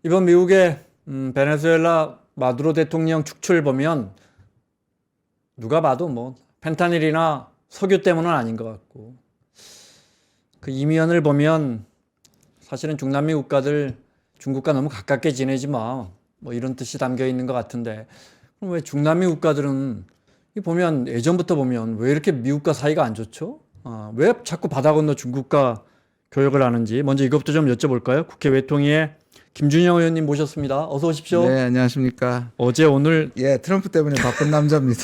이번 미국의 베네수엘라 마두로 대통령 축출 보면 누가 봐도 뭐 펜타닐이나 석유 때문은 아닌 것 같고, 그 이면을 보면 사실은 중남미 국가들 중국과 너무 가깝게 지내지 마, 뭐 이런 뜻이 담겨 있는 것 같은데, 그럼 왜 중남미 국가들은 이 보면 예전부터 보면 왜 이렇게 미국과 사이가 안 좋죠? 왜 자꾸 바다 건너 중국과 교역을 하는지 먼저 이것부터 좀 여쭤볼까요? 국회 외통위에 김준영 의원님 모셨습니다. 어서 오십시오. 네, 안녕하십니까. 어제 오늘 예, 트럼프 때문에 바쁜 남자입니다.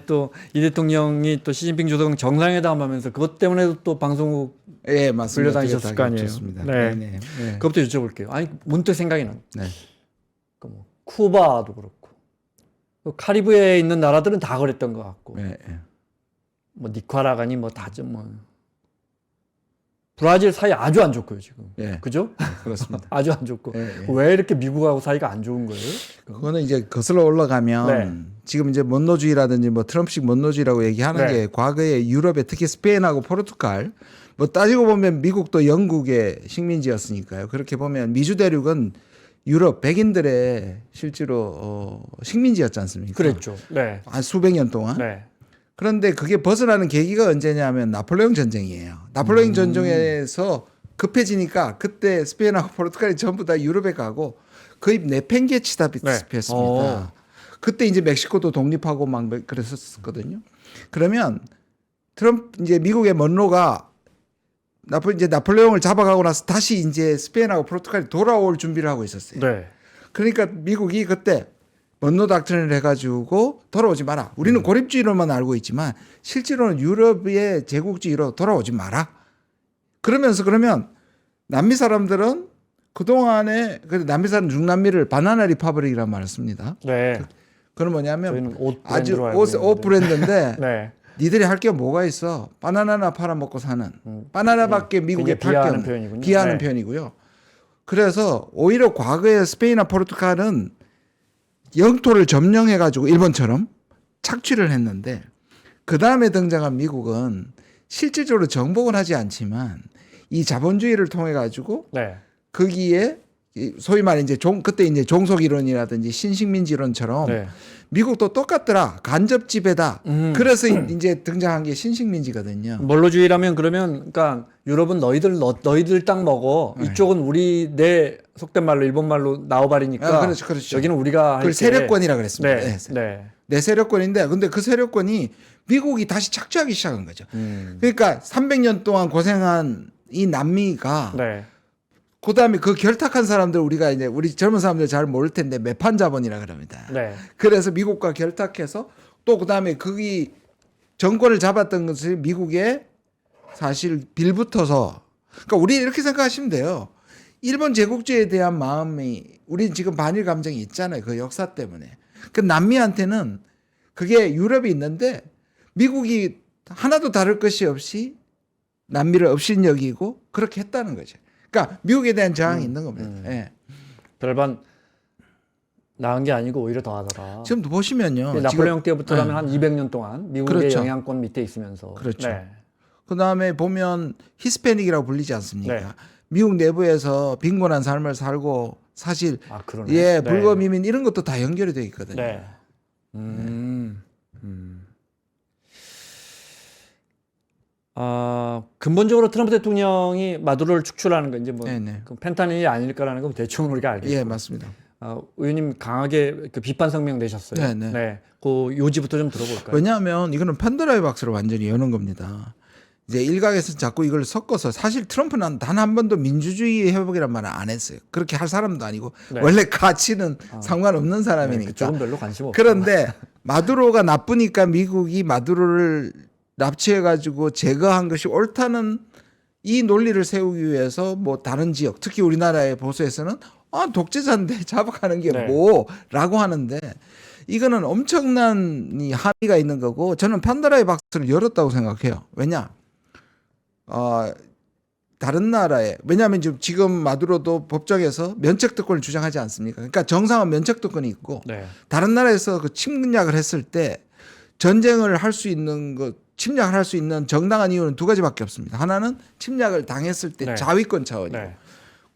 또 이 대통령이 또 시진핑 주석 정상회담 하면서 그것 때문에도 또 방송국 예, 맞습니다. 불려다니셨을 거 아니에요. 좋습니다. 네. 네, 네. 그것부터 여쭤볼게요. 아니 문득 생각이 나요. 네. 그 뭐 쿠바도 그렇고 또 카리브해에 있는 나라들은 다 그랬던 것 같고, 네, 네. 뭐 니카라가니 뭐 다좀 뭐 브라질 사이 아주 안 좋고요 지금. 예. 그죠? 그렇습니다. 아주 안 좋고. 예, 예. 왜 이렇게 미국하고 사이가 안 좋은 거예요? 그거는 이제 거슬러 올라가면 네. 지금 이제 먼노주의라든지 뭐 트럼프식 먼노주의라고 얘기하는 네. 게 과거에 유럽에 특히 스페인하고 포르투갈 뭐 따지고 보면 미국도 영국의 식민지였으니까요. 그렇게 보면 미주 대륙은 유럽 백인들의 실제로 식민지였지 않습니까? 그랬죠. 네. 한 수백 년 동안. 네. 그런데 그게 벗어나는 계기가 언제냐면 나폴레옹 전쟁이에요. 나폴레옹 전쟁에서 급해지니까 그때 스페인하고 포르투갈이 전부 다 유럽에 가고 거의 내팽개치다시피 했습니다. 그때 이제 멕시코도 독립하고 막 그랬었거든요. 그러면 트럼프 이제 미국의 먼로가 이제 나폴레옹을 잡아가고 나서 다시 이제 스페인하고 포르투갈이 돌아올 준비를 하고 있었어요. 네. 그러니까 미국이 그때 먼로 닥트린을 해가지고 돌아오지 마라. 우리는 고립주의로만 알고 있지만 실제로는 유럽의 제국주의로 돌아오지 마라. 그러면서 그러면 남미 사람들은 그동안에 남미 사람 중남미를 바나나 리퍼블릭이라는 말을 씁니다. 네. 그건 뭐냐면 저희는 옷 아주 브랜드로 알고 있는데. 옷 브랜드인데 네. 니들이 할 게 뭐가 있어? 바나나나 팔아먹고 사는. 바나나밖에 미국에 팔 게 비하하는 없는. 표현이군요. 비하하는 네. 표현이고요. 그래서 오히려 과거에 스페인이나 포르투갈은 영토를 점령해가지고 일본처럼 착취를 했는데 그 다음에 등장한 미국은 실질적으로 정복은 하지 않지만 이 자본주의를 통해 가지고 네. 거기에 소위 말해 이제 그때 이제 종속 이론이라든지 신식민지 이론처럼 네. 미국도 똑같더라. 간접 지배다. 그래서 이제 등장한 게 신식민지거든요. 멀로주의라면 그러면 그러니까 유럽은 너희들 땅 먹어. 네. 이쪽은 우리 내 속된 말로 일본 말로 나오바리니까. 그렇죠, 그렇죠. 여기는 우리가 그걸 할게. 세력권이라 그랬습니다. 네. 네. 네. 내 세력권인데 근데 그 세력권이 미국이 다시 착취하기 시작한 거죠. 그러니까 300년 동안 고생한 이 남미가 네. 그다음에 그 결탁한 사람들 우리가 이제 우리 젊은 사람들 잘 모를 텐데 매판 자본이라 그럽니다. 네. 그래서 미국과 결탁해서 또 그다음에 거기 정권을 잡았던 것을 미국에 사실 빌붙어서 그러니까 우리 이렇게 생각하시면 돼요. 일본 제국주의에 대한 마음이 우리 지금 반일 감정이 있잖아요. 그 역사 때문에. 그 남미한테는 그게 유럽이 있는데 미국이 하나도 다를 것이 없이 남미를 업신여기고 그렇게 했다는 거죠. 그러니까 미국에 대한 저항이 있는 겁니다. 예. 별반 나은 게 아니고 오히려 더하더라. 지금 보시면요. 나폴레옹 때부터라면 한 200년 동안 미국의 그렇죠. 영향권 밑에 있으면서. 그렇죠. 네. 그 다음에 보면 히스패닉이라고 불리지 않습니까? 네. 미국 내부에서 빈곤한 삶을 살고 사실 그러네. 예 네. 불법 이민 이런 것도 다 연결이 되어 있거든요. 네. 근본적으로 트럼프 대통령이 마두로를 축출하는 건 이제 뭐 네네. 그 펜타닐이 아닐까라는 건 대충 우리가 알겠고. 예 맞습니다. 의원님 강하게 그 비판 성명 내셨어요. 네네. 네. 그 요지부터 좀 들어볼까요? 왜냐하면 이거는 판도라의 박스를 완전히 여는 겁니다. 이제 일각에서 자꾸 이걸 섞어서 사실 트럼프는 단 한 번도 민주주의 회복이란 말을 안 했어요. 그렇게 할 사람도 아니고 네. 원래 가치는 상관없는 네, 사람이니까. 그쪽은 별로 관심 없고. 그런데 마두로가 나쁘니까 미국이 마두로를 납치해가지고 제거한 것이 옳다는 이 논리를 세우기 위해서 뭐 다른 지역, 특히 우리나라의 보수에서는 독재자인데 잡아가는 게 네. 뭐라고 하는데 이거는 엄청난 이 합의가 있는 거고 저는 판도라의 박스를 열었다고 생각해요. 왜냐? 다른 나라에 왜냐하면 지금 마두로도 법정에서 면책특권을 주장하지 않습니까? 그러니까 정상은 면책특권이 있고 네. 다른 나라에서 그 침략을 했을 때 전쟁을 할 수 있는 침략을 할 수 있는 정당한 이유는 두 가지밖에 없습니다. 하나는 침략을 당했을 때 네. 자위권 차원이고 네.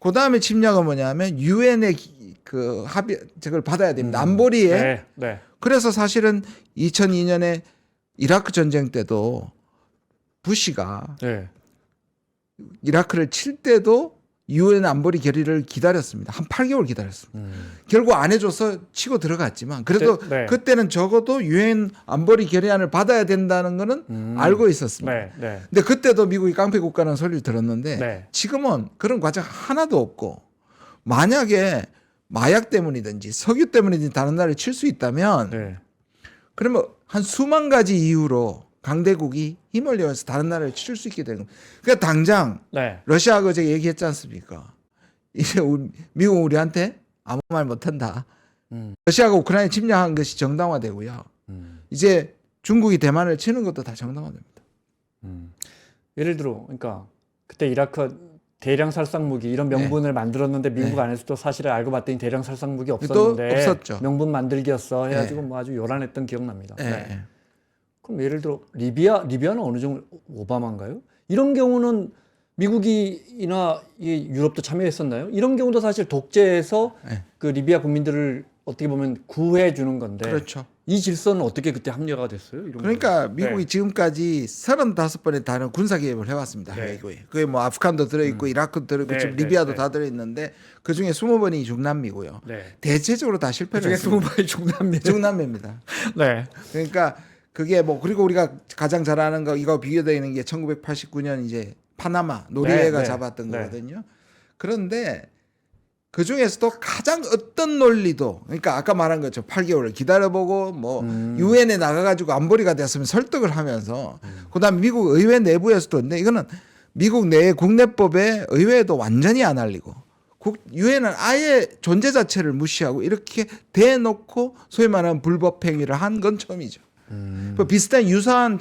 그 다음에 침략은 뭐냐면 유엔의 그 합의 저걸 받아야 됩니다. 안보리에. 네, 네. 그래서 사실은 2002년에 이라크 전쟁 때도 부시가 네. 이라크를 칠 때도 유엔 안보리 결의를 기다렸습니다. 한 8개월 기다렸습니다. 결국 안 해줘서 치고 들어갔지만 그래도 네. 그때는 적어도 유엔 안보리 결의안을 받아야 된다는 거는 알고 있었습니다. 네, 네. 근데 그때도 미국이 깡패 국가라는 소리를 들었는데 네. 지금은 그런 과정 하나도 없고 만약에 마약 때문이든지 석유 때문이든지 다른 나라를 칠 수 있다면 네. 그러면 한 수만 가지 이유로 강대국이 힘을 내어서 다른 나라를 칠 수 있게 되는 겁니다. 그러니까 당장 네. 러시아하고 제가 얘기했지 않습니까? 이제 미국 우리한테 아무 말 못한다. 러시아가 우크라이나 침략한 것이 정당화되고요. 이제 중국이 대만을 치는 것도 다 정당화됩니다. 예를 들어, 그러니까 그때 이라크 대량 살상 무기 이런 명분을 만들었는데 미국 안에서도 사실을 알고 봤더니 대량 살상 무기 없었는데 또 없었죠. 명분 만들기였어 해가지고 뭐 아주 요란했던 기억납니다. 네. 네. 그럼 예를 들어 리비아는 어느 정도 오바마인가요? 이런 경우는 미국이나 이 유럽도 참여했었나요? 이런 경우도 사실 독재에서 그 리비아 국민들을 어떻게 보면 구해 주는 건데 그렇죠. 이 질서는 어떻게 그때 합리화가 됐어요? 이런 그러니까 거는? 미국이 지금까지 35번의 다른 군사 개입을 해왔습니다. 네. 그게 뭐 아프간도 들어있고 이라크도 들어있고 네, 지금 네, 리비아도 네. 다 들어있는데 그중에 20번이 중남미고요. 네. 대체적으로 다 실패를 그중에 했습니다. 20번이 중남미. 중남미입니다. 네. 그러니까 그게 뭐 그리고 우리가 가장 잘 아는 거 이거 비교되는 게 1989년 이제 파나마 노르웨이가 네, 잡았던 네. 거거든요. 그런데 그 중에서도 가장 어떤 논리도 그러니까 아까 말한 것처럼 8개월을 기다려보고 뭐 유엔에 나가가지고 안보리가 됐으면 설득을 하면서 그다음 미국 의회 내부에서도 근데 이거는 미국 내 국내법에 의회에도 완전히 안 알리고 유엔은 아예 존재 자체를 무시하고 이렇게 대놓고 소위 말하는 불법 행위를 한 건 처음이죠. 그 비슷한 유사한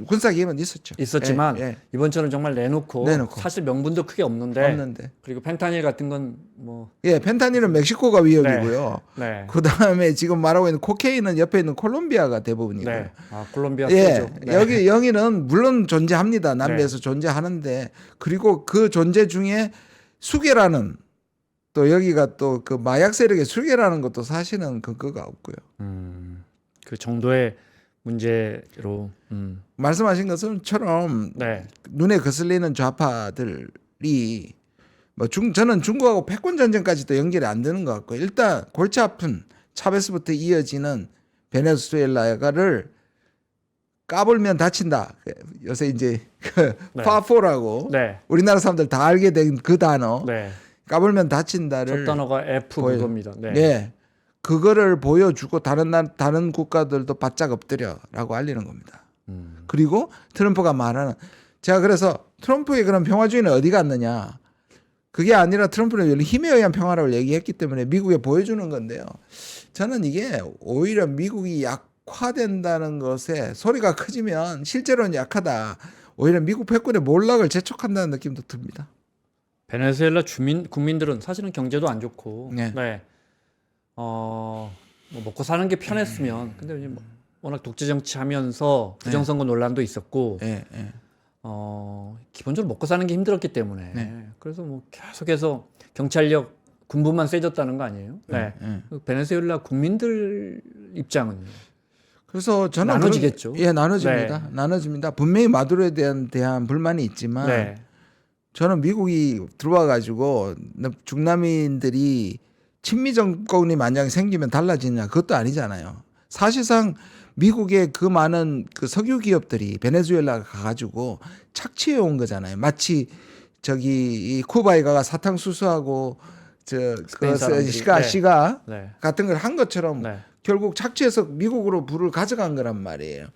군사 개입은 있었지만 예, 예. 이번처럼 정말 내놓고 사실 명분도 크게 없는데 그리고 펜타닐 같은 건 뭐 예, 펜타닐은 멕시코가 위협이고요. 네. 그 다음에 지금 말하고 있는 코케인은 옆에 있는 콜롬비아가 대부분이고요. 네. 아, 콜롬비아 예, 쓰죠. 네. 여기는 물론 존재합니다. 남미에서 존재하는데 그리고 그 존재 중에 수계라는 또 여기가 또 그 마약 세력의 수계라는 것도 사실은 근거가 없고요. 그 정도의 문제로 말씀하신 것처럼 네. 눈에 거슬리는 좌파들이 뭐 저는 중국하고 패권 전쟁까지도 연결이 안 되는 것 같고 일단 골치 아픈 차베스부터 이어지는 베네수엘라를 까불면 다친다. 요새 이제 그 네. 파포라고 네. 우리나라 사람들 다 알게 된 그 단어 네. 까불면 다친다를 첫 단어가 F 그겁니다. 네. 예. 그거를 보여주고 다른 국가들도 바짝 엎드려라고 알리는 겁니다. 그리고 트럼프가 말하는 제가 그래서 트럼프의 그런 평화주의는 어디 갔느냐? 그게 아니라 트럼프는 힘에 의한 평화라고 얘기했기 때문에 미국에 보여주는 건데요. 저는 이게 오히려 미국이 약화된다는 것에 소리가 커지면 실제로는 약하다. 오히려 미국 패권의 몰락을 재촉한다는 느낌도 듭니다. 베네수엘라 국민들은 사실은 경제도 안 좋고, 네. 뭐 먹고 사는 게 편했으면, 근데 이제 뭐 워낙 독재 정치하면서 부정선거 논란도 있었고, 예, 예. 기본적으로 먹고 사는 게 힘들었기 때문에, 그래서 뭐 계속해서 경찰력, 군부만 세졌다는 거 아니에요? 네. 베네수엘라 국민들 입장은요? 그래서 저는 나눠지겠죠. 예, 나눠집니다. 네. 나눠집니다. 분명히 마두로에 대한 불만이 있지만. 네. 저는 미국이 들어와 가지고 중남미인들이 친미 정권이 만약에 생기면 달라지냐 그것도 아니잖아요. 사실상 미국의 그 많은 그 석유 기업들이 베네수엘라 가가지고 착취해 온 거잖아요. 마치 저기 이 쿠바에 가가 사탕수수하고 스페인 사람들이. 시가 네. 같은 걸 한 것처럼 네. 결국 착취해서 미국으로 불을 가져간 거란 말이에요.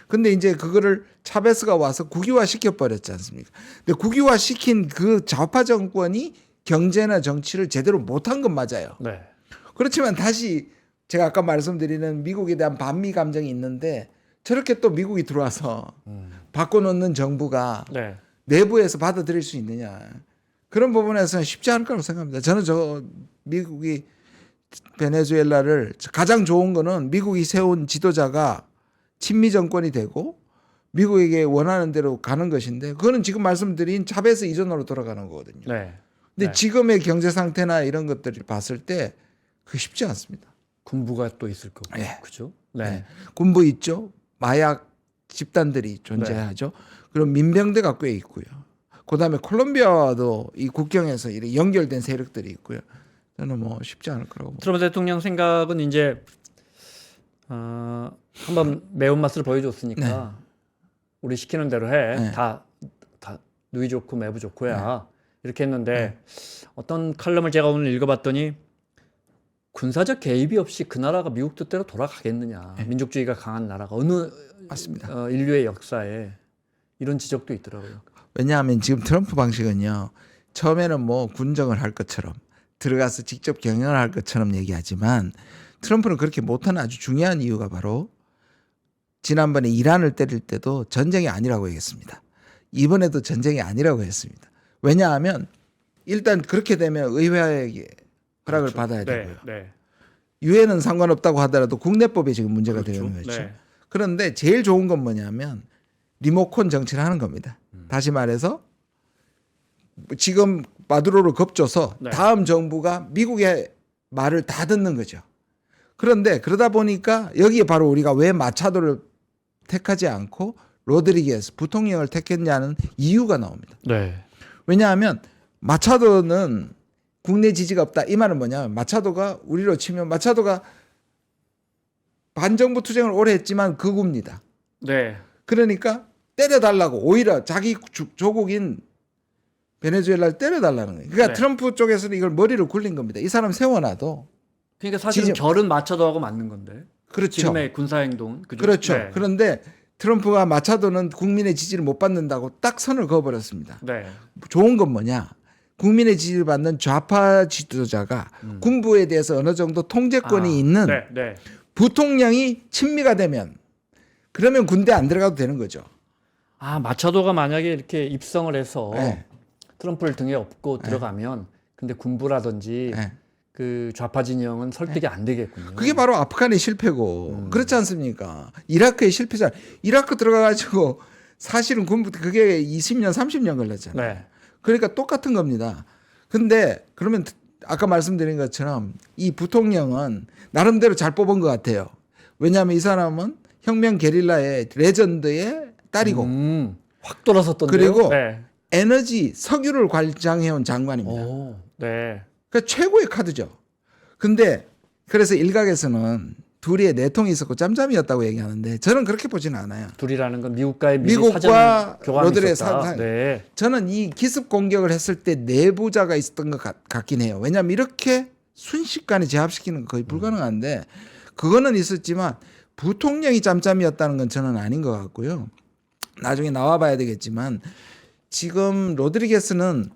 근데 이제 그거를 차베스가 와서 국유화 시켜버렸지 않습니까? 근데 국유화 시킨 그 좌파 정권이 경제나 정치를 제대로 못한 건 맞아요. 네. 그렇지만 다시 제가 아까 말씀드리는 미국에 대한 반미 감정이 있는데 저렇게 또 미국이 들어와서 바꿔놓는 정부가 네. 내부에서 받아들일 수 있느냐. 그런 부분에서는 쉽지 않을 거라고 생각합니다. 저는 미국이 베네수엘라를 가장 좋은 거는 미국이 세운 지도자가 친미 정권이 되고 미국에게 원하는 대로 가는 것인데 그거는 지금 말씀드린 차베스 이전으로 돌아가는 거거든요. 네. 근데 네. 지금의 경제 상태나 이런 것들을 봤을 때 그게 쉽지 않습니다. 군부가 또 있을 거고, 네. 그죠? 네. 네. 군부 있죠. 마약 집단들이 존재하죠. 그리고 민병대가 꽤 있고요. 그다음에 콜롬비아도 이 국경에서 이렇게 연결된 세력들이 있고요. 저는 뭐 쉽지 않을 거라고 봅니다. 트럼프 대통령 생각은 이제 한번 매운맛을 보여줬으니까 우리 시키는 대로 해. 네. 다 누이 좋고 매부 좋고야. 이렇게 했는데 어떤 칼럼을 제가 오늘 읽어봤더니 군사적 개입이 없이 그 나라가 미국 뜻대로 돌아가겠느냐. 민족주의가 강한 나라가 어느 맞습니다. 인류의 역사에 이런 지적도 있더라고요. 왜냐하면 지금 트럼프 방식은요. 처음에는 뭐 군정을 할 것처럼 들어가서 직접 경영을 할 것처럼 얘기하지만 트럼프는 그렇게 못하는 아주 중요한 이유가 바로 지난번에 이란을 때릴 때도 전쟁이 아니라고 얘기했습니다. 이번에도 전쟁이 아니라고 했습니다. 왜냐하면 일단 그렇게 되면 의회에게 허락을 받아야 되고요. 네. 유엔은 상관없다고 하더라도 국내법에 지금 문제가 되는 거죠. 네. 그런데 제일 좋은 건 뭐냐면 리모컨 정치를 하는 겁니다. 다시 말해서 지금 마두로를 겁줘서 네. 다음 정부가 미국의 말을 다 듣는 거죠. 그런데 그러다 보니까 여기에 바로 우리가 왜 마차도를 택하지 않고 로드리게스 부통령을 택했냐는 이유가 나옵니다. 네. 왜냐하면 마차도는 국내 지지가 없다. 이 말은 뭐냐면 마차도가 우리로 치면 마차도가 반정부 투쟁을 오래 했지만 극우입니다. 네. 그러니까 때려달라고 오히려 자기 조국인 베네수엘라를 때려달라는 거예요. 그러니까 네. 트럼프 쪽에서는 이걸 머리를 굴린 겁니다. 이 사람 세워놔도 그러니까 사실은 결은 마차도하고 맞는 건데. 그렇죠. 지금의 군사 행동. 그죠? 그렇죠. 네. 그런데 트럼프가 마차도는 국민의 지지를 못 받는다고 딱 선을 그어버렸습니다. 네. 좋은 건 뭐냐? 국민의 지지를 받는 좌파 지도자가 군부에 대해서 어느 정도 통제권이 있는 네. 부통령이 친미가 되면 그러면 군대 안 들어가도 되는 거죠. 마차도가 만약에 이렇게 입성을 해서 네. 트럼프를 등에 업고 들어가면 근데 군부라든지 네. 그 좌파 진영은 설득이 안 되겠군요. 그게 바로 아프간의 실패고 그렇지 않습니까? 이라크의 실패잖아요. 이라크 들어가가지고 사실은 군부 그게 20년 30년 걸렸잖아요. 네. 그러니까 똑같은 겁니다. 근데 그러면 아까 말씀드린 것처럼 이 부통령은 나름대로 잘 뽑은 것 같아요. 왜냐하면 이 사람은 혁명 게릴라의 레전드의 딸이고 확 돌아섰던데요. 그리고 네. 에너지 석유를 관장해온 장관입니다. 오, 네. 그러니까 최고의 카드죠. 근데 그래서 일각에서는 둘이의 내통이 있었고 짬짬이었다고 얘기하는데 저는 그렇게 보지는 않아요. 둘이라는 건 미국과의 미국과 사전 교감이 로들의 있었다. 사상. 네. 저는 이 기습 공격을 했을 때 내부자가 있었던 것 같긴 해요. 왜냐하면 이렇게 순식간에 제압시키는 건 거의 불가능한데 그거는 있었지만 부통령이 짬짬이었다는 건 저는 아닌 것 같고요. 나중에 나와봐야 되겠지만 지금 로드리게스는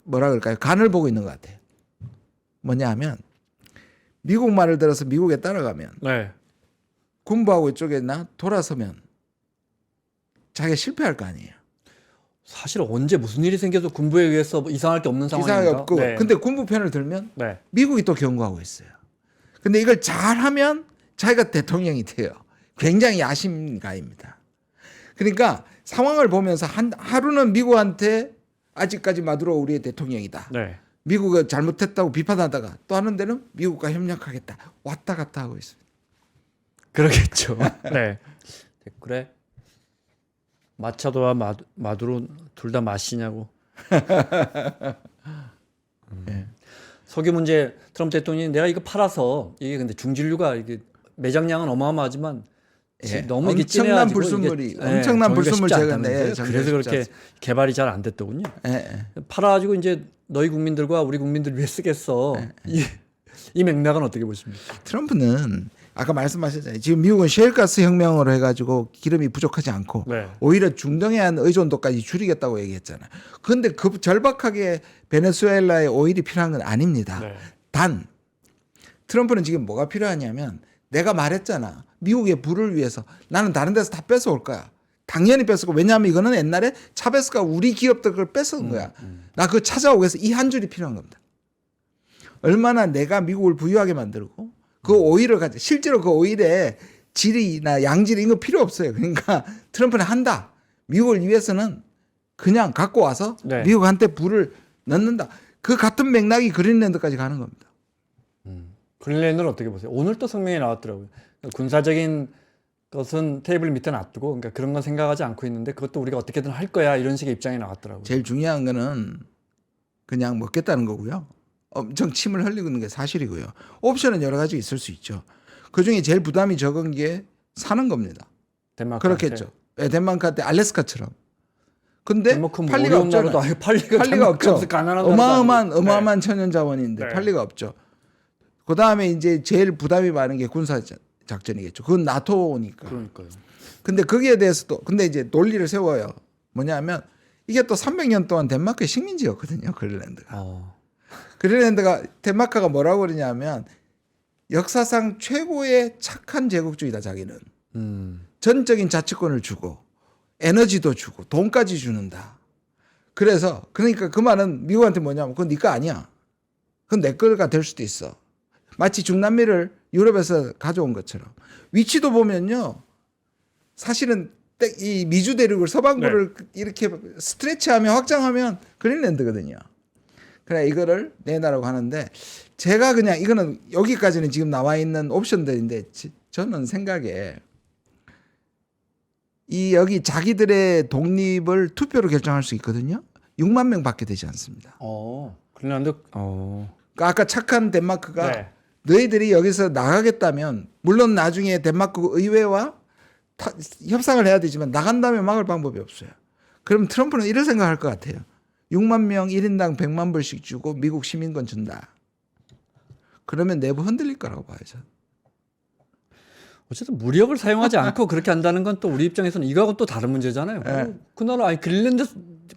뭐라 그럴까요? 간을 보고 있는 것 같아요. 뭐냐 하면 미국 말을 들어서 미국에 따라가면 네. 군부하고 이쪽에나 돌아서면 자기가 실패할 거 아니에요. 사실 언제 무슨 일이 생겨도 군부에 의해서 이상할 게 없는 상황인가? 이상이 없고 네. 근데 군부 편을 들면 네. 미국이 또 경고하고 있어요. 근데 이걸 잘하면 자기가 대통령이 돼요. 굉장히 야심가입니다. 그러니까 상황을 보면서 하루는 미국한테 아직까지 마두로 우리의 대통령이다. 네. 미국이 잘못했다고 비판하다가 또 하는 데는 미국과 협력하겠다. 왔다 갔다 하고 있습니다. 그러겠죠. 네. 댓글에 마차도와 마두로 둘 다 마시냐고. 네. 석유 문제 트럼프 대통령이 내가 이거 팔아서 이게 근데 중진류가 이게 매장량은 어마어마하지만 예. 너무 이게 엄청난 진해가지고 불순물이 이게, 엄청난 정리가 불순물 쉽지 제거인데 않다는데 정리가 그래서 쉽지 그렇게 개발이 잘 안 됐더군요. 예. 팔아가지고 이제 너희 국민들과 우리 국민들 위해 쓰겠어. 이 맥락은 어떻게 보십니까? 트럼프는 아까 말씀하셨잖아요. 지금 미국은 셰일가스 혁명으로 해가지고 기름이 부족하지 않고 네. 오히려 중동에 대한 의존도까지 줄이겠다고 얘기했잖아요. 그런데 그 절박하게 베네수엘라에 오일이 필요한 건 아닙니다. 네. 단 트럼프는 지금 뭐가 필요하냐면 내가 말했잖아. 미국의 부를 위해서 나는 다른 데서 다 뺏어올 거야. 당연히 뺏었고 왜냐하면 이거는 옛날에 차베스가 우리 기업들 그걸 뺏어온 거야. 나 그거 찾아오기 위해서 이 한 줄이 필요한 겁니다. 얼마나 내가 미국을 부유하게 만들고 그 오일을 가지고 실제로 그 오일의 질이나 양질 이거 필요 없어요. 그러니까 트럼프는 한다. 미국을 위해서는 그냥 갖고 와서 네. 미국한테 불을 넣는다. 그 같은 맥락이 그린랜드까지 가는 겁니다. 그린랜드는 어떻게 보세요? 오늘 또 성명이 나왔더라고요. 그러니까 군사적인 것은 테이블 밑에 놔두고, 그러니까 그런 건 생각하지 않고 있는데 그것도 우리가 어떻게든 할 거야 이런 식의 입장이 나왔더라고요. 제일 중요한 거는 그냥 먹겠다는 거고요. 엄청 침을 흘리고 있는 게 사실이고요. 옵션은 여러 가지 있을 수 있죠. 그 중에 제일 부담이 적은 게 사는 겁니다. 덴마크한테. 그렇겠죠. 예, 덴마크한테 알래스카처럼. 근데 덴마크는 팔 리가 어려운 없잖아요. 나라도 아니고 팔 리가 없죠. 가난한 나라도 어마어마한 천연 자원인데 네. 팔 리가 없죠. 그 다음에 이제 제일 부담이 많은 게 군사 작전이겠죠. 그건 나토니까. 그러니까요. 근데 거기에 대해서도 근데 이제 논리를 세워요. 뭐냐면 이게 또 300년 동안 덴마크의 식민지였거든요. 그린랜드가. 그린랜드가 덴마크가 뭐라고 그러냐면 역사상 최고의 착한 제국주의다 자기는. 전적인 자치권을 주고 에너지도 주고 돈까지 주는다. 그래서 그러니까 그 말은 미국한테 뭐냐면 그건 네 거 아니야. 그건 내 거가 될 수도 있어. 마치 중남미를 유럽에서 가져온 것처럼. 위치도 보면요. 사실은 이 미주 대륙을 서반구를 이렇게 스트레치하면 확장하면 그린랜드거든요. 그래 이거를 내놔라고 하는데 제가 그냥 이거는 여기까지는 지금 나와 있는 옵션들인데 저는 생각에 이 여기 자기들의 독립을 투표로 결정할 수 있거든요. 6만 명밖에 되지 않습니다. 그린란드. 그러니까 아까 착한 덴마크가 네. 너희들이 여기서 나가겠다면 물론 나중에 덴마크 의회와 협상을 해야 되지만 나간다면 막을 방법이 없어요. 그럼 트럼프는 이런 생각할 것 같아요. 6만 명 1인당 100만 불씩 주고 미국 시민권 준다. 그러면 내부 흔들릴 거라고 봐요. 저는. 어쨌든 무력을 사용하지 않고 그렇게 한다는 건 또 우리 입장에서는 이거하고 또 다른 문제잖아요. 네. 그 나라 아니 그린랜드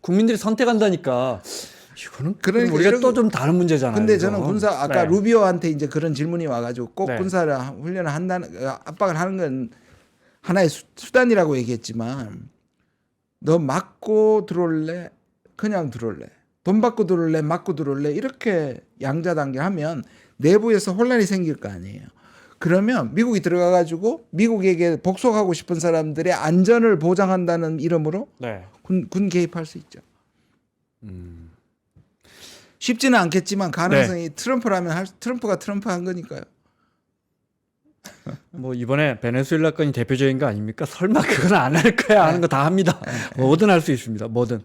국민들이 선택한다니까 이거는 그러니까 우리가 이런 또 좀 다른 문제잖아요. 근데 이건. 저는 군사 아까 네. 루비오한테 이제 그런 질문이 와가지고 꼭 네. 군사를 훈련을 한다는 압박을 하는 건 하나의 수단이라고 얘기했지만 너 맞고 들어올래 그냥 들어올래 돈 받고 들어올래 맞고 들어올래 이렇게 양자단계하면 내부에서 혼란이 생길 거 아니에요. 그러면 미국이 들어가가지고 미국에게 복속하고 싶은 사람들의 안전을 보장한다는 이름으로 네. 군 개입할 수 있죠. 쉽지는 않겠지만 가능성이 트럼프라면 트럼프가 트럼프 한 거니까요. 뭐 이번에 베네수엘라 건이 대표적인 거 아닙니까? 설마 그건 안 할 거야 하는 거 다 합니다. 뭐든 할 수 있습니다. 뭐든.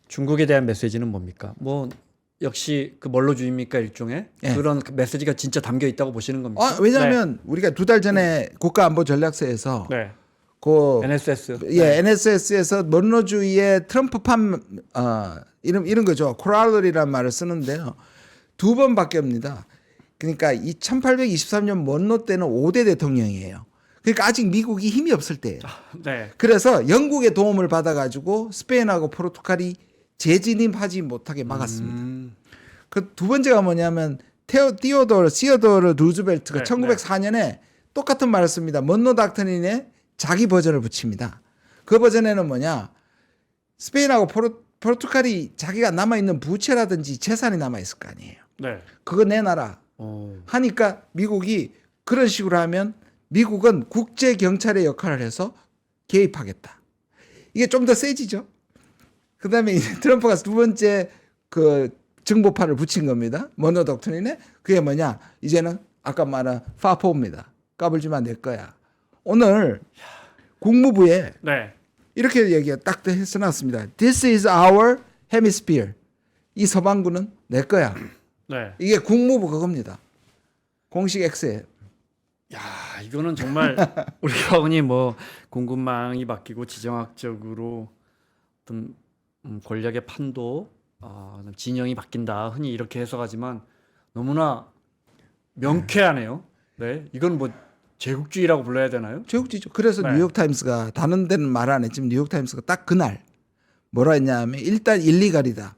중국에 대한 메시지는 뭡니까? 뭐 역시 그 멀로주의입니까 일종의 그런 메시지가 진짜 담겨 있다고 보시는 겁니까? 왜냐하면 우리가 2달 전에 국가안보전략서에서 그 NSS NSS에서 먼로주의의 트럼프판 이런 거죠. 코랄러리라는 말을 쓰는데요. 2번 바뀝니다. 그러니까 1823년 먼로 때는 5대 대통령이에요. 그러니까 아직 미국이 힘이 없을 때예요. 그래서 영국의 도움을 받아가지고 스페인하고 포르투갈이 재진입하지 못하게 막았습니다. 그 두 번째가 뭐냐면 시어도르 루즈벨트가 1904년에 똑같은 말을 씁니다. 먼로 닥트린의 자기 버전을 붙입니다. 그 버전에는 뭐냐? 스페인하고 포르투갈이 자기가 남아있는 부채라든지 재산이 남아있을 거 아니에요. 그거 내놔라. 하니까 미국이 그런 식으로 하면 미국은 국제 경찰의 역할을 해서 개입하겠다. 이게 좀 더 세지죠. 그다음에 이제 트럼프가 두 번째 그 정보판을 붙인 겁니다. 먼로 독트린에 그게 뭐냐? 이제는 아까 말한 파포입니다. 까불지만 낼 거야. 오늘 국무부에 이렇게 얘기가 딱 써놨습니다. This is our hemisphere. 이 서반구는 내 거야. 이게 국무부 그겁니다. 공식 X예요. 야, 이거는 정말 우리가 흔히 뭐 공급망이 바뀌고 지정학적으로 어떤 권력의 판도, 진영이 바뀐다. 흔히 이렇게 해석하지만 너무나 명쾌하네요. 이건 뭐 제국주의라고 불러야 되나요? 제국주의죠. 그래서 뉴욕타임스가 다른 데는 말 안 했지만 뉴욕타임스가 딱 그날 뭐라 했냐면 일단 일리갈이다.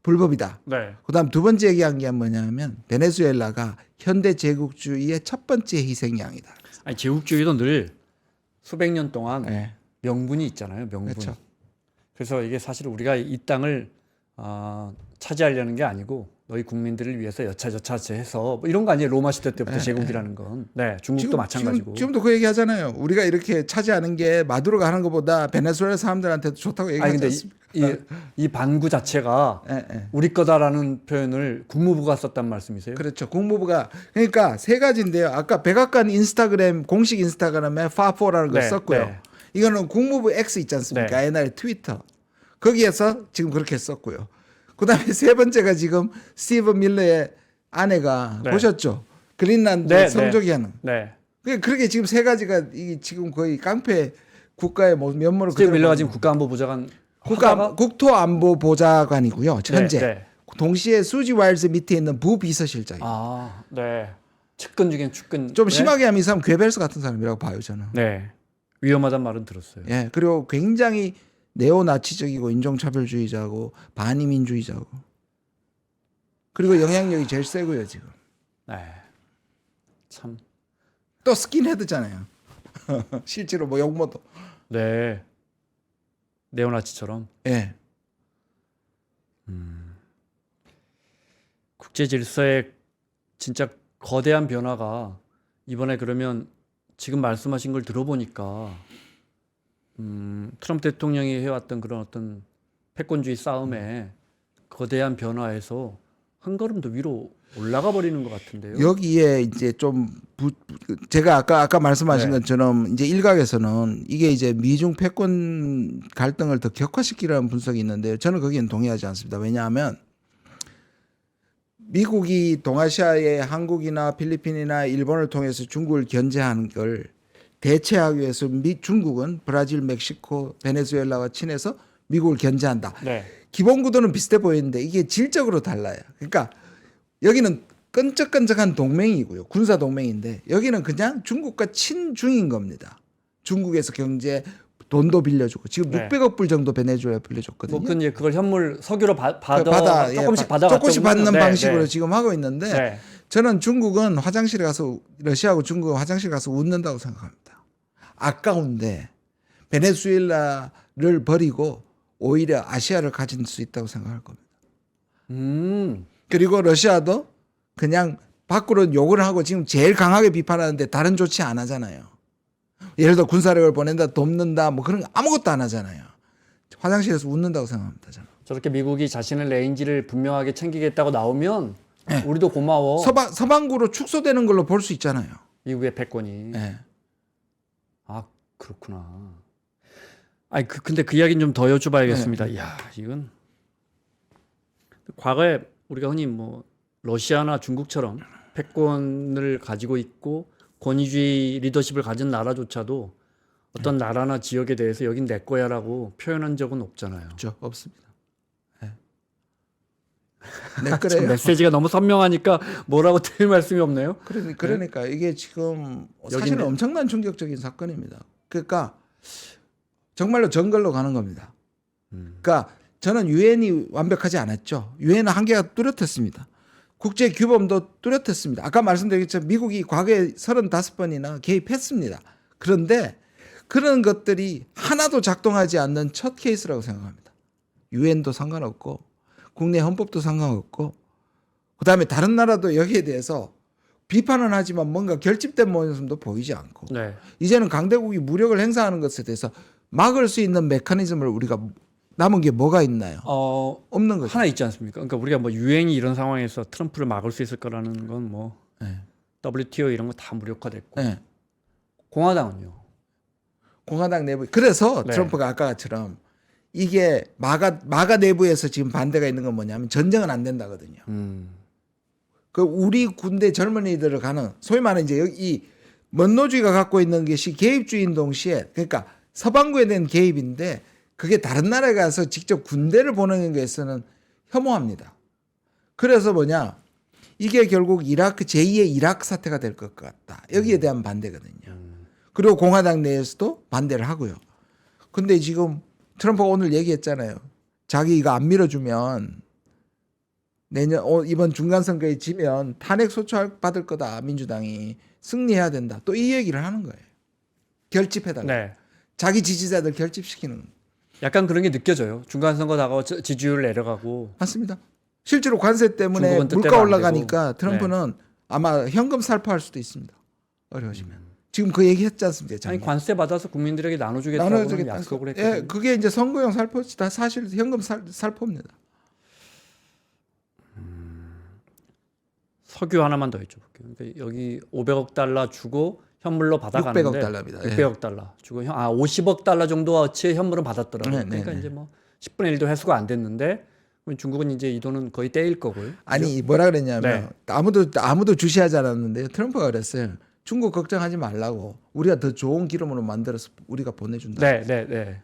불법이다. 그다음 두 번째 얘기한 게 뭐냐면 베네수엘라가 현대 제국주의의 첫 번째 희생양이다. 아니 제국주의도 늘 수백 년 동안 명분이 있잖아요. 명분. 그렇죠. 그래서 이게 사실 우리가 이 땅을 차지하려는 게 아니고 너희 국민들을 위해서 여차저차해서 뭐 이런 거 아니에요. 로마 시대 때부터 네. 제국이라는 건. 네, 중국도 마찬가지고. 지금도 그 얘기 하잖아요. 우리가 이렇게 차지하는 게 마두로가 하는 것보다 베네수엘라 사람들한테도 좋다고 얘기하지 근데 않습니까? 이 반구 자체가 예, 예. 우리 거다라는 표현을 국무부가 썼단 말씀이세요? 그렇죠. 국무부가 그러니까 세 가지인데요. 아까 백악관 인스타그램 공식 인스타그램에 파4라는 걸 네, 썼고요. 네. 이거는 국무부 X 있지 않습니까? 네. 옛날에 트위터 거기에서 지금 그렇게 썼고요. 그다음에 세 번째가 지금 스티브 밀러의 아내가 네. 보셨죠? 그린란드 네, 성조기 하는. 네. 그렇게 지금 세 가지가 이 지금 거의 깡패 국가의 뭐 면모를 스티브 밀러가 그대로 지금 국가안보보좌관 국토안보보좌관이고요. 현재 네. 동시에 수지 와일즈 밑에 있는 부비서실장이에요. 아, 네. 측근 중엔 측근. 좀 네? 심하게 하면 이 사람 괴벨스 같은 사람이라고 봐요 저는. 네. 위험하단 말은 들었어요. 예, 그리고 굉장히 네오나치적이고 인종차별주의자고 반이민주의자고. 그리고 영향력이 제일 세고요 지금. 네. 참. 또 스킨헤드잖아요. 실제로 뭐 용모도. 네. 네오나치처럼. 예. 국제 질서의 진짜 거대한 변화가 이번에 그러면 지금 말씀하신 걸 들어보니까 트럼프 대통령이 해왔던 그런 어떤 패권주의 싸움에 거대한 변화에서 한 걸음 더 위로 올라가 버리는 것 같은데요. 여기에 이제 좀 제가 아까 말씀하신 네. 것처럼 이제 일각에서는 이게 이제 미중 패권 갈등을 더 격화시키라는 분석이 있는데요. 저는 거기엔 동의하지 않습니다. 왜냐하면 미국이 동아시아의 한국이나 필리핀이나 일본을 통해서 중국을 견제하는 걸 대체하기 위해서 중국은 브라질, 멕시코, 베네수엘라와 친해서 미국을 견제한다. 네. 기본 구도는 비슷해 보이는데 이게 질적으로 달라요. 그러니까 여기는 끈적끈적한 동맹이고요. 군사 동맹인데 여기는 그냥 중국과 친중인 겁니다. 중국에서 경제 돈도 빌려주고 지금 네. 600억 불 정도 베네수엘라 빌려줬거든요. 뭐 그건 이제 그걸 현물 석유로 받아 조금씩 예, 받아 조금씩 받는 네, 방식으로 네. 지금 하고 있는데 네. 저는 중국은 화장실에 가서 러시아하고 중국은 화장실 가서 웃는다고 생각합니다. 아까운데 베네수엘라를 버리고 오히려 아시아를 가질 수 있다고 생각할 겁니다. 그리고 러시아도 그냥 밖으로 욕을 하고 지금 제일 강하게 비판하는데 다른 조치 안 하잖아요. 예를 들어 군사력을 보낸다, 돕는다, 뭐 그런 거 아무것도 안 하잖아요. 화장실에서 웃는다고 생각합니다. 저는. 저렇게 미국이 자신의 레인지를 분명하게 챙기겠다고 나오면 네. 우리도 고마워. 서방구로 축소되는 걸로 볼 수 있잖아요. 미국의 패권이. 네. 아 그렇구나. 아니 근데 그 이야기는 좀 더 여쭤봐야겠습니다. 네. 이야 이건 과거에 우리가 흔히 뭐 러시아나 중국처럼 패권을 가지고 있고 권위주의 리더십을 가진 나라조차도 어떤 나라나 지역에 대해서 여긴 내 거야라고 표현한 적은 없잖아요. 그렇죠. 없습니다. 네. 내 참 거래요. 메시지가 너무 선명하니까 뭐라고 드릴 말씀이 없네요. 그러니까 이게 지금 사실은 여기는- 엄청난 충격적인 사건입니다. 그러니까 정말로 정글로 가는 겁니다. 그러니까 저는 유엔이 완벽하지 않았죠. 유엔은 한계가 뚜렷했습니다. 국제 규범도 뚜렷했습니다. 아까 말씀드렸지만 미국이 과거에 35번이나 개입했습니다. 그런데 그런 것들이 하나도 작동하지 않는 첫 케이스라고 생각합니다. 유엔도 상관없고 국내 헌법도 상관없고 그다음에 다른 나라도 여기에 대해서 비판은 하지만 뭔가 결집된 모습도 보이지 않고 네. 이제는 강대국이 무력을 행사하는 것에 대해서 막을 수 있는 메커니즘을 우리가 남은 게 뭐가 있나요? 없는 거죠. 하나 있지 않습니까? 그러니까 우리가 뭐 유엔이 이런 상황에서 트럼프를 막을 수 있을 거라는 건 뭐 네. WTO 이런 거 다 무력화됐고 네. 공화당은요. 공화당 내부 그래서 네. 트럼프가 아까처럼 이게 마가 내부에서 지금 반대가 있는 건 뭐냐면 전쟁은 안 된다거든요. 그 우리 군대 젊은이들을 가는 소위 말하는 이제 여기 이 먼노주의가 갖고 있는 것이 개입주의인 동시에 그러니까 서방구에 대한 개입인데 그게 다른 나라에 가서 직접 군대를 보내는 것에서는 혐오합니다. 그래서 뭐냐 이게 결국 이라크 제2의 이라크 사태가 될 것 같다. 여기에 대한 반대거든요. 그리고 공화당 내에서도 반대를 하고요. 근데 지금 트럼프가 오늘 얘기했잖아요. 자기 이거 안 밀어주면 내년 이번 중간 선거에 지면 탄핵 소추 받을 거다. 민주당이 승리해야 된다. 또 이 얘기를 하는 거예요. 결집해달라. 네. 자기 지지자들 결집시키는. 약간 그런 게 느껴져요. 중간 선거 다가고 지지율 내려가고. 맞습니다. 실제로 관세 때문에 중국은 뜻대로 물가 안 올라가니까 되고. 트럼프는 아마 현금 살포할 수도 있습니다. 어려워지면. 지금 그 얘기 했지 않습니까? 아니 작년에. 관세 받아서 국민들에게 나눠주겠다고는 나눠주겠다. 약속을 예, 했거든요. 그게 이제 선거용 살포다. 사실 현금 살포입니다. 석유 하나만 더 여쭤볼게요. 그러니까 여기 500억 달러 주고 현물로 받아가는데 600억 달러입니다. 600억 달러 주고 50억 달러 정도어치의 현물은 받았더라고요. 네, 그러니까 네, 이제 뭐 10분의 1도 회수가 안 됐는데 그럼 중국은 이제 이 돈은 거의 떼일 거고요. 아니 뭐라 그랬냐면 네. 아무도 주시하지 않았는데 트럼프가 그랬어요. 중국 걱정하지 말라고. 우리가 더 좋은 기름으로 만들어서 우리가 보내준다. 네, 네, 네.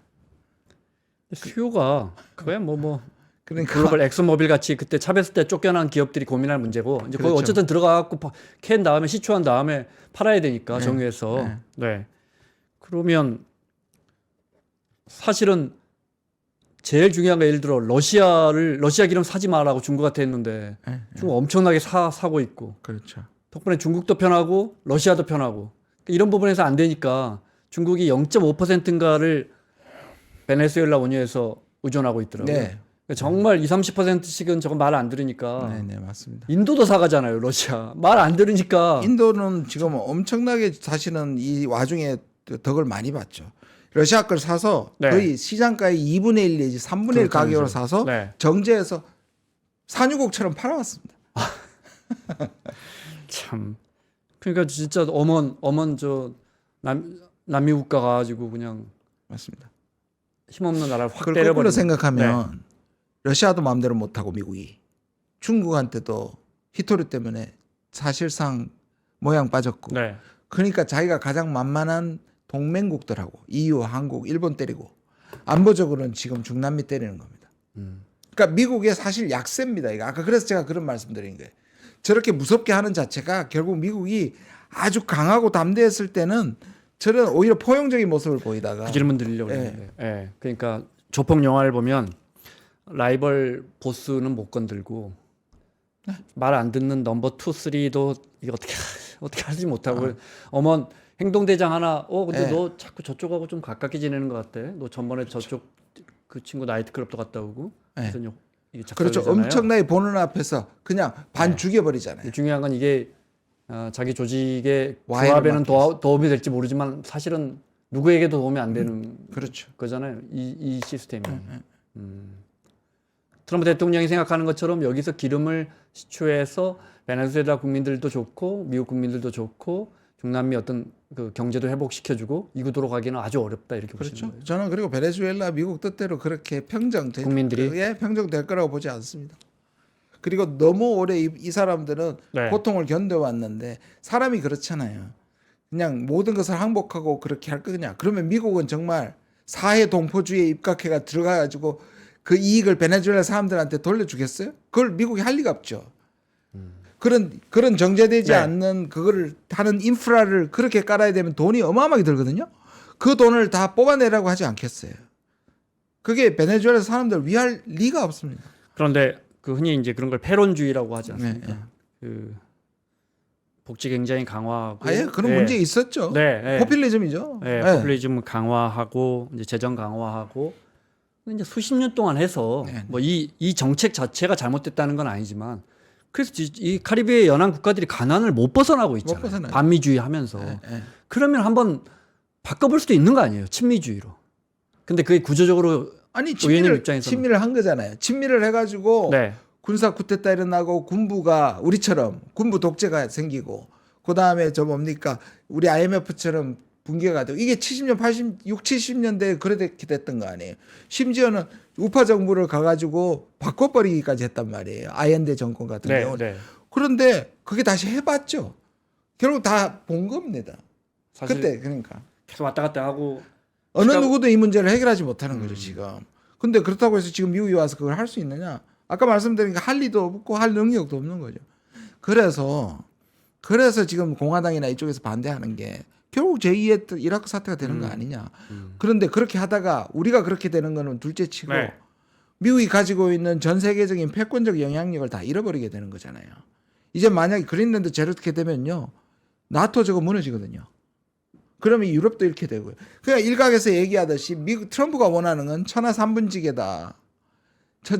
수요가 그거야 뭐 그러니까 글로벌 엑슨모빌 같이 그때 차베스 때 쫓겨난 기업들이 고민할 문제고 이제 거기 그렇죠. 어쨌든 들어가갖고 캔 다음에 시추한 다음에 팔아야 되니까 정유해서 네. 네. 그러면 사실은 제일 중요한 게 예를 들어 러시아 기름 사지 마라고 중국한테 했는데 네, 중국 엄청나게 사고 있고 그렇죠. 덕분에 중국도 편하고 러시아도 편하고 이런 부분에서 안 되니까 중국이 0.5%인가를 베네수엘라 원유에서 의존하고 있더라고요. 네. 그러니까 정말 20-30%씩은 저거 말 안 들으니까 네, 네, 맞습니다. 인도도 사가잖아요, 러시아. 말 안 들으니까. 인도는 지금 엄청나게 사실은 이 와중에 덕을 많이 봤죠. 러시아 걸 사서 네. 거의 시장가의 2분의 1 내지 3분의 1 가격으로 사서 네. 정제해서 산유국처럼 팔아왔습니다. 참. 그러니까 진짜 엄원 저 남미 국가 가가지고 그냥 맞습니다. 힘없는 나라를 확 그걸 때려버리는. 거꾸로 생각하면 러시아도 마음대로 못하고 미국이 중국한테도 히토류 때문에 사실상 모양 빠졌고 네. 그러니까 자기가 가장 만만한 동맹국들하고 EU, 한국, 일본 때리고 안보적으로는 지금 중남미 때리는 겁니다. 그러니까 미국의 사실 약세입니다. 이거 아까 그래서 제가 그런 말씀드린 거예요. 저렇게 무섭게 하는 자체가 결국 미국이 아주 강하고 담대했을 때는 저런 오히려 포용적인 모습을 보이다가 그 질문 드리려고 했는데. 예. 그러니까 조폭 영화를 보면 라이벌 보스는 못 건들고 말 안 듣는 넘버 2, 3도 이거 어떻게 하지 못하고 어먼 행동대장 하나 근데 너 자꾸 저쪽하고 좀 가깝게 지내는 것 같아. 너 전번에 저쪽 그 친구 나이트클럽도 갔다 오고. 그래서 이게 그렇죠. 작살내잖아요. 엄청나게 보는 앞에서 그냥 반 죽여버리잖아요. 중요한 건 이게 자기 조직의 와해를 조합에는 막기 위해서. 도움이 될지 모르지만 사실은 누구에게도 도움이 안 되는 그렇죠. 거잖아요. 이 시스템이. 트럼프 대통령이 생각하는 것처럼 여기서 기름을 시추해서 베네수엘라 국민들도 좋고 미국 국민들도 좋고 중남미 어떤 그 경제도 회복시켜주고 이 구도로 가기는 아주 어렵다 이렇게 보시는 그렇죠. 거예요. 저는 그리고 베네수엘라 미국 뜻대로 그렇게 평정될 국민들이? 평정될 거라고 보지 않습니다. 그리고 너무 오래 이 사람들은 네. 고통을 견뎌왔는데 사람이 그렇잖아요. 그냥 모든 것을 항복하고 그렇게 할 거냐. 그러면 미국은 정말 사회 동포주의에 입각해가 들어가가지고 그 이익을 베네수엘라 사람들한테 돌려주겠어요? 그걸 미국이 할 리가 없죠. 그런 정제되지 네. 않는 그거를 하는 인프라를 그렇게 깔아야 되면 돈이 어마어마하게 들거든요. 그 돈을 다 뽑아내라고 하지 않겠어요. 그게 베네수엘라 사람들 위할 리가 없습니다. 그런데 그 흔히 이제 그런 걸 패론주의라고 하지 않습니까? 네, 그 복지 굉장히 강화하고 아예 그런 문제 있었죠. 네. 포퓰리즘이죠. 네, 네. 포퓰리즘 강화하고 이제 재정 강화하고 이제 수십 년 동안 해서 네. 뭐 이 정책 자체가 잘못됐다는 건 아니지만 그래서 이 카리브해 연안 국가들이 가난을 못 벗어나고 있잖아요. 벗어나요. 반미주의 하면서. 네. 그러면 한번 바꿔볼 수도 있는 거 아니에요. 친미주의로. 근데 그게 구조적으로 아니 의원님 입장에서는. 친미를 한 거잖아요. 친미를 해가지고 네. 군사 쿠데타 일어나고 군부가 우리처럼 군부 독재가 생기고 그 다음에 저 뭡니까 우리 IMF처럼 붕괴가 되고 이게 70년 70년대에 그렇게 됐던 거 아니에요. 심지어는 우파 정부를 가가지고 바꿔버리기까지 했단 말이에요. 아얀데 정권 같은 네, 경우는. 네. 그런데 그게 다시 해봤죠. 결국 다 본 겁니다. 사실 그때 그러니까 계속 왔다 갔다 하고 어느 시각- 누구도 이 문제를 해결하지 못하는 거죠 지금. 근데 그렇다고 해서 지금 미국이 와서 그걸 할 수 있느냐? 아까 말씀드린 게 할 리도 없고 할 능력도 없는 거죠. 그래서 지금 공화당이나 이쪽에서 반대하는 게 결국 제2의 이라크 사태가 되는 거 아니냐. 그런데 그렇게 하다가 우리가 그렇게 되는 거는 둘째치고 네. 미국이 가지고 있는 전 세계적인 패권적 영향력을 다 잃어버리게 되는 거잖아요. 이제 만약에 그린랜드 제로게 되면요. 나토 저거 무너지거든요. 그러면 유럽도 이렇게 되고요. 그냥 일각에서 얘기하듯이 미국 트럼프가 원하는 건 천하 3분지계다.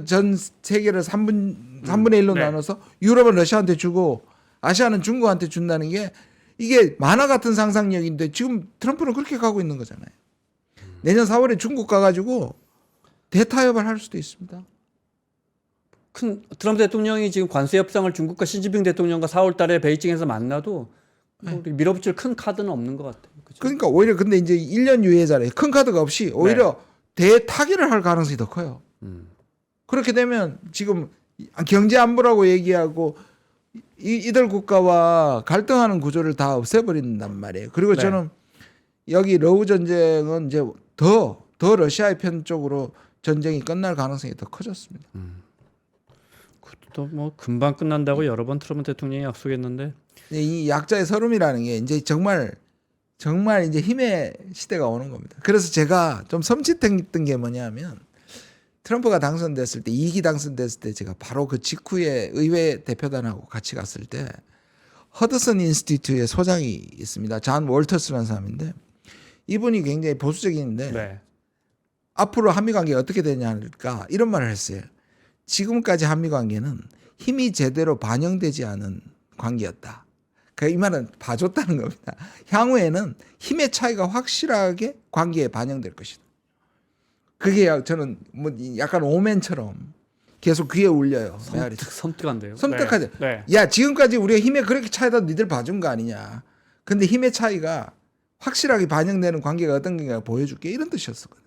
전 세계를 3분의 1로 네. 나눠서 유럽은 러시아한테 주고 아시아는 중국한테 준다는 게 이게 만화 같은 상상력인데 지금 트럼프는 그렇게 가고 있는 거잖아요. 내년 4월에 중국 가가지고 대타협을 할 수도 있습니다. 큰 트럼프 대통령이 지금 관세 협상을 중국과 시진핑 대통령과 4월 달에 베이징에서 만나도 뭐 밀어붙일 큰 카드는 없는 것 같아요. 그죠? 그러니까 오히려 근데 이제 1년 유예잖아요. 큰 카드가 없이 오히려 대타결을 할 가능성이 더 커요. 그렇게 되면 지금 경제 안보라고 얘기하고 이들 국가와 갈등하는 구조를 다 없애버린단 말이에요. 그리고 네. 저는 여기 러우 전쟁은 이제 더 러시아의 편 쪽으로 전쟁이 끝날 가능성이 더 커졌습니다. 또 뭐 금방 끝난다고 여러 번 트럼프 대통령이 약속했는데 이 약자의 서름이라는 게 이제 정말 이제 힘의 시대가 오는 겁니다. 그래서 제가 좀 섬찟했던 게 뭐냐면 트럼프가 당선됐을 때 2기 당선됐을 때 제가 바로 그 직후에 의회 대표단하고 같이 갔을 때 허드슨 인스티튜트의 소장이 있습니다. 존 월터스라는 사람인데 이분이 굉장히 보수적인데 네. 앞으로 한미 관계가 어떻게 되냐니까 이런 말을 했어요. 지금까지 한미 관계는 힘이 제대로 반영되지 않은 관계였다. 그 이 말은 봐줬다는 겁니다. 향후에는 힘의 차이가 확실하게 관계에 반영될 것이다. 그게 저는 뭐 약간 오멘처럼 계속 귀에 울려요. 메아리. 섬뜩한데요. 섬뜩하죠. 네. 야, 지금까지 우리가 힘에 그렇게 차이다 니들 봐준 거 아니냐. 근데 힘의 차이가 확실하게 반영되는 관계가 어떤 건가 보여줄게 이런 뜻이었거든요.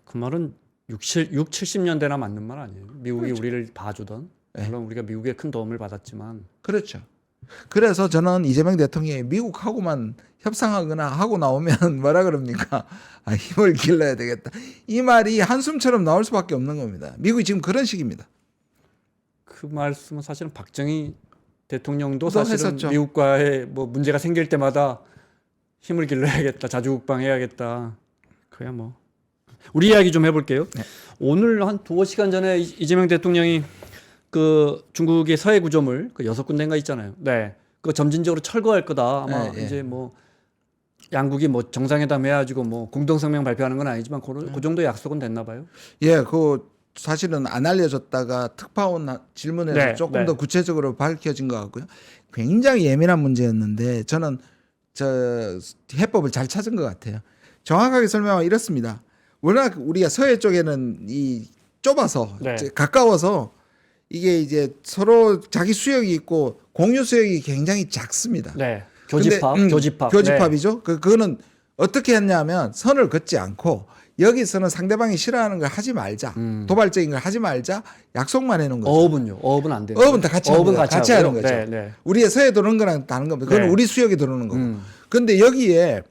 그 말은 70년대나 맞는 말 아니에요. 미국이 그렇죠. 우리를 봐주던. 네. 물론 우리가 미국의 큰 도움을 받았지만 그렇죠. 그래서 저는 이재명 대통령이 미국하고만 협상하거나 하고 나오면 뭐라 그럽니까? 아, 힘을 길러야 되겠다. 이 말이 한숨처럼 나올 수밖에 없는 겁니다. 미국이 지금 그런 식입니다. 그 말씀은 사실은 박정희 대통령도 또 사실은 했었죠. 미국과의 뭐 문제가 생길 때마다 힘을 길러야겠다, 자주국방해야겠다. 그야 뭐 우리 이야기 좀 해볼게요. 네. 오늘 한 2시간 전에 이재명 대통령이 그 중국의 서해 구조물 그 6군데인가 있잖아요. 네, 그 점진적으로 철거할 거다. 아마 네, 네. 이제 뭐 양국이 뭐 정상회담 해가지고 뭐 공동성명 발표하는 건 아니지만 그 정도 약속은 됐나 봐요. 예, 그 사실은 안 알려졌다가 특파원 질문에서 네, 조금 네. 더 구체적으로 밝혀진 것 같고요. 굉장히 예민한 문제였는데 저는 저 해법을 잘 찾은 것 같아요. 정확하게 설명하면 이렇습니다. 워낙 우리가 서해 쪽에는 이 좁아서 네. 가까워서 이게 이제 서로 자기 수역이 있고 공유 수역이 굉장히 작습니다. 네, 교집합, 근데, 교집합. 교집합이죠. 그거는 어떻게 했냐면 선을 긋지 않고 여기서는 상대방이 싫어하는 걸 하지 말자. 도발적인 걸 하지 말자. 약속만 해놓은 거죠. 어업은요? 어업은 안 돼요. 어업은 다 같이 어업은 합니다. 같이 하고요. 하는 거죠. 네, 네. 우리의 서해 도는 거랑 다른 겁니다. 그건 네. 우리 수역에 들어오는 거고. 근데 여기에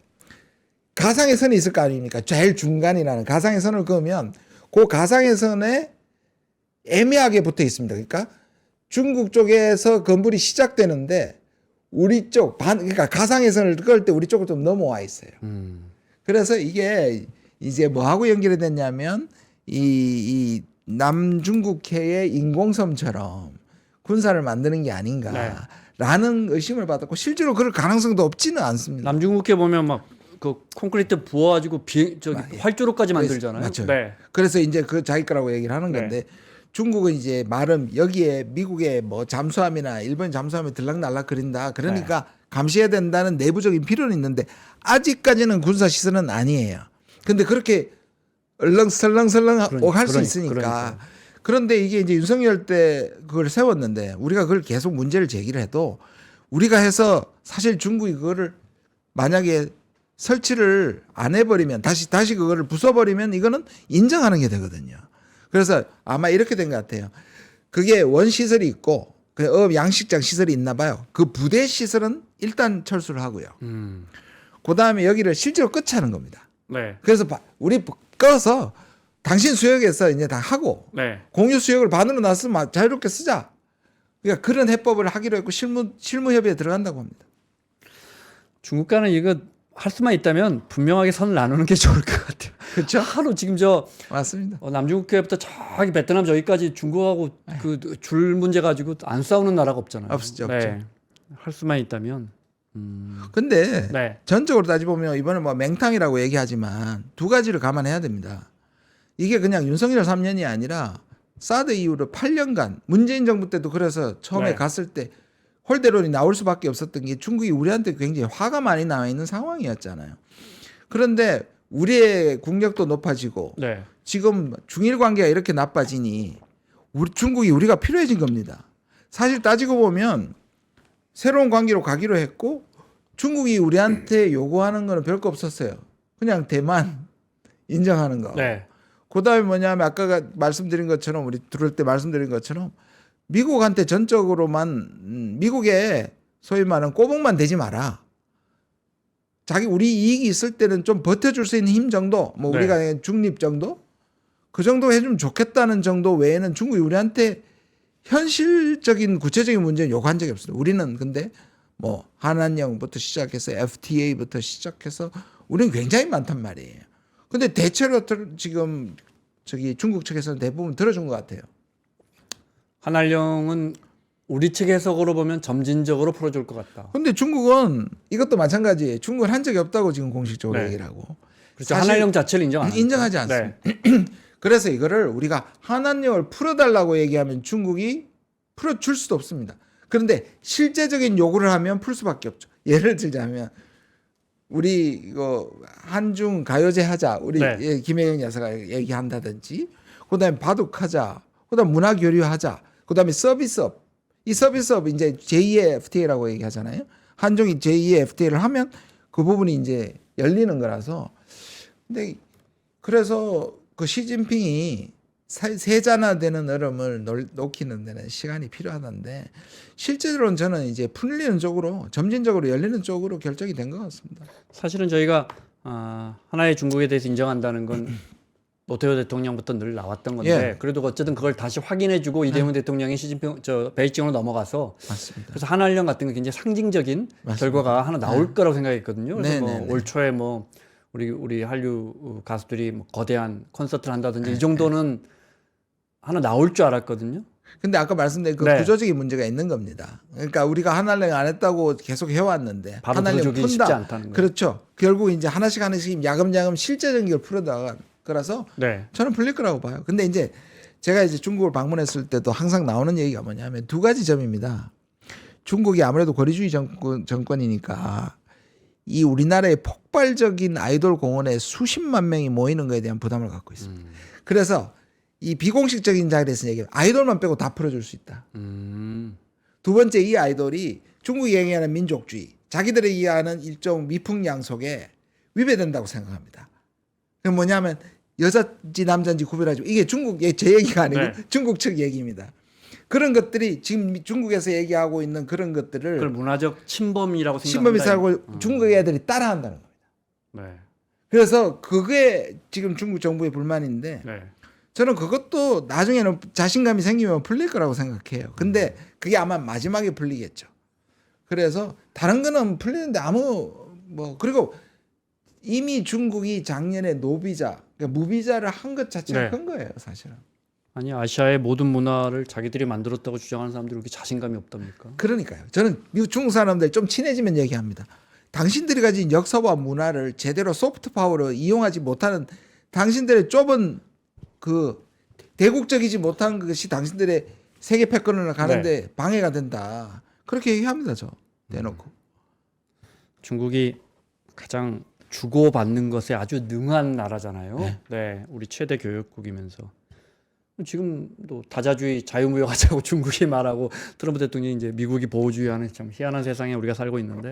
가상의 선이 있을 거 아닙니까? 제일 중간이라는 가상의 선을 그으면 그 가상의 선에 애매하게 붙어 있습니다. 그러니까 중국 쪽에서 건물이 시작되는데 우리 쪽 그러니까 가상의 선을 그을 때 우리 쪽으로 좀 넘어와 있어요. 그래서 이게 이제 뭐하고 연결이 됐냐면 이 남중국해의 인공섬처럼 군사를 만드는 게 아닌가라는 의심을 받았고 실제로 그럴 가능성도 없지는 않습니다. 남중국해 보면 막 그 콘크리트 부어가지고 활주로까지 만들잖아요. 맞죠. 네. 그래서 이제 그 자기 거라고 얘기를 하는 네. 건데 중국은 이제 말은 여기에 미국의 뭐 잠수함이나 일본 잠수함이 들락날락 거린다. 그러니까 감시해야 된다는 내부적인 필요는 있는데 아직까지는 군사 시설은 아니에요. 근데 그렇게 얼렁설렁설렁 할 수 있으니까. 그러니까요. 그런데 이게 이제 윤석열 때 그걸 세웠는데 우리가 그걸 계속 문제를 제기를 해도 우리가 해서 사실 중국이 그거를 만약에 설치를 안 해버리면 다시 그거를 부숴버리면 이거는 인정하는 게 되거든요. 그래서 아마 이렇게 된 것 같아요. 그게 원시설이 있고 어업 양식장 시설이 있나 봐요. 그 부대 시설은 일단 철수를 하고요. 그다음에 여기를 실제로 끝차는 겁니다. 네. 그래서 우리 꺼서 당신 수역에서 이제 다 하고 네. 공유 수역을 반으로 놨으면 자유롭게 쓰자. 그러니까 그런 해법을 하기로 했고 실무 협의에 들어간다고 합니다. 중국과는 이거 할 수만 있다면 분명하게 선을 나누는 게 좋을 것 같아요. 그렇죠? 하루 지금 저 맞습니다. 남중국해부터 저기 베트남 저기까지 중국하고 그 줄 문제 가지고 안 싸우는 나라가 없잖아요. 없죠. 네. 할 수만 있다면. 근데 네. 전적으로 따지보면 이번에 뭐 맹탕이라고 얘기하지만 두 가지를 감안해야 됩니다. 이게 그냥 윤석열 3년이 아니라 사드 이후로 8년간 문재인 정부 때도 그래서 처음에 네. 갔을 때 홀대론이 나올 수밖에 없었던 게 중국이 우리한테 굉장히 화가 많이 나와 있는 상황이었잖아요. 그런데 우리의 국력도 높아지고 네. 지금 중일 관계가 이렇게 나빠지니 중국이 우리가 필요해진 겁니다. 사실 따지고 보면 새로운 관계로 가기로 했고 중국이 우리한테 요구하는 거는 별거 없었어요. 그냥 대만 인정하는 거. 네. 그다음에 뭐냐면 아까 말씀드린 것처럼 우리 들을 때 말씀드린 것처럼 미국한테 전적으로만 미국에 소위 말하는 꼬북만 되지 마라. 자기 우리 이익이 있을 때는 좀 버텨줄 수 있는 힘 정도, 뭐 네. 우리가 중립 정도, 그 정도 해주면 좋겠다는 정도 외에는 중국이 우리한테 현실적인 구체적인 문제는 요구한 적이 없어요. 우리는 근데 뭐 한한령부터 시작해서 FTA부터 시작해서 우리는 굉장히 많단 말이에요. 근데 대체로 지금 저기 중국 측에서는 대부분 들어준 것 같아요. 한한령은 우리 측 해석으로 보면 점진적으로 풀어줄 것 같다. 근데 중국은 이것도 마찬가지예요. 중국은 한 적이 없다고 지금 공식적으로 네. 얘기를 하고. 그렇죠. 사실 한한령 자체를 인정하지 않습니다. 그래서 이거를 우리가 한한령을 풀어달라고 얘기하면 중국이 풀어줄 수도 없습니다. 그런데 실제적인 요구를 하면 풀 수밖에 없죠. 예를 들자면 우리 이거 한중 가요제 하자. 우리 네. 김혜영 여사가 얘기한다든지, 그다음에 바둑하자. 그다음 문화 교류하자. 그다음에 서비스업. 이 서비스업 이제 제2의 FTA라고 얘기하잖아요. 한중이 제2의 FTA를 하면 그 부분이 이제 열리는 거라서. 근데 그래서 그 시진핑이 세자나되는 얼음을 녹이는 데는 시간이 필요하던데 실제로는 저는 이제 풀리는 쪽으로 점진적으로 열리는 쪽으로 결정이 된 것 같습니다. 사실은 저희가 하나의 중국에 대해서 인정한다는 건 노태우 대통령부터 늘 나왔던 건데 예. 그래도 어쨌든 그걸 다시 확인해주고 이재명 대통령이 시진핑 베이징으로 넘어가서 맞습니다. 그래서 한한령 같은 게 굉장히 상징적인 맞습니다. 결과가 하나 나올 거라고 생각했거든요. 그래서 네, 네, 네. 올 초에 뭐 우리 한류 가수들이 뭐 거대한 콘서트를 한다든지 이 정도는 하나 나올 줄 알았거든요. 근데 아까 말씀드린 그 네. 구조적인 문제가 있는 겁니다. 그러니까 우리가 한한령 안 했다고 계속 해왔는데 바로 한한령 풀어주기 쉽지 푼다. 않다는 거예요. 그렇죠. 결국 이제 하나씩 야금야금 실제적인 걸 풀어다가 그래서 네. 저는 풀릴 거라고 봐요. 근데 이제 제가 이제 중국을 방문했을 때도 항상 나오는 얘기가 뭐냐면 두 가지 점입니다. 중국이 아무래도 권위주의 정권이니까 이 우리나라의 폭발적인 아이돌 공원에 수십만 명이 모이는 것에 대한 부담을 갖고 있습니다. 그래서 이 비공식적인 자리에서 얘기해요. 아이돌만 빼고 다 풀어줄 수 있다. 두 번째, 이 아이돌이 중국이 얘기하는 민족주의, 자기들이 얘기하는 일종 미풍양 속에 위배된다고 생각합니다. 그럼 뭐냐면 여자인지 남자인지 구별하지 이게 제 얘기가 아니고 네. 중국 측 얘기입니다. 그런 것들이 지금 중국에서 얘기하고 있는 그런 것들을 그걸 문화적 침범이라고 신범이 생각합니다. 살고 중국 애들이 따라한다는 겁니다. 네. 그래서 그게 지금 중국 정부의 불만인데 네. 저는 그것도 나중에는 자신감이 생기면 풀릴 거라고 생각해요. 근데 그게 아마 마지막에 풀리겠죠. 그래서 다른 거는 풀리는데 그리고 이미 중국이 작년에 노비자, 그러니까 무비자를 한 것 자체가 네. 큰 거예요, 사실은. 아니 아시아의 모든 문화를 자기들이 만들었다고 주장하는 사람들이 그렇게 자신감이 없답니까? 그러니까요. 저는 미국 중국 사람들 좀 친해지면 얘기합니다. 당신들이 가진 역사와 문화를 제대로 소프트 파워로 이용하지 못하는 당신들의 좁은 그 대국적이지 못한 것이 당신들의 세계 패권을 가는데 방해가 된다. 그렇게 얘기합니다, 저 대놓고. 중국이 가장 주고받는 것에 아주 능한 나라잖아요. 네. 네, 우리 최대 교역국이면서 지금도 다자주의 자유무역하자고 중국이 말하고 트럼프 대통령이 이제 미국이 보호주의하는 참 희한한 세상에 우리가 살고 있는데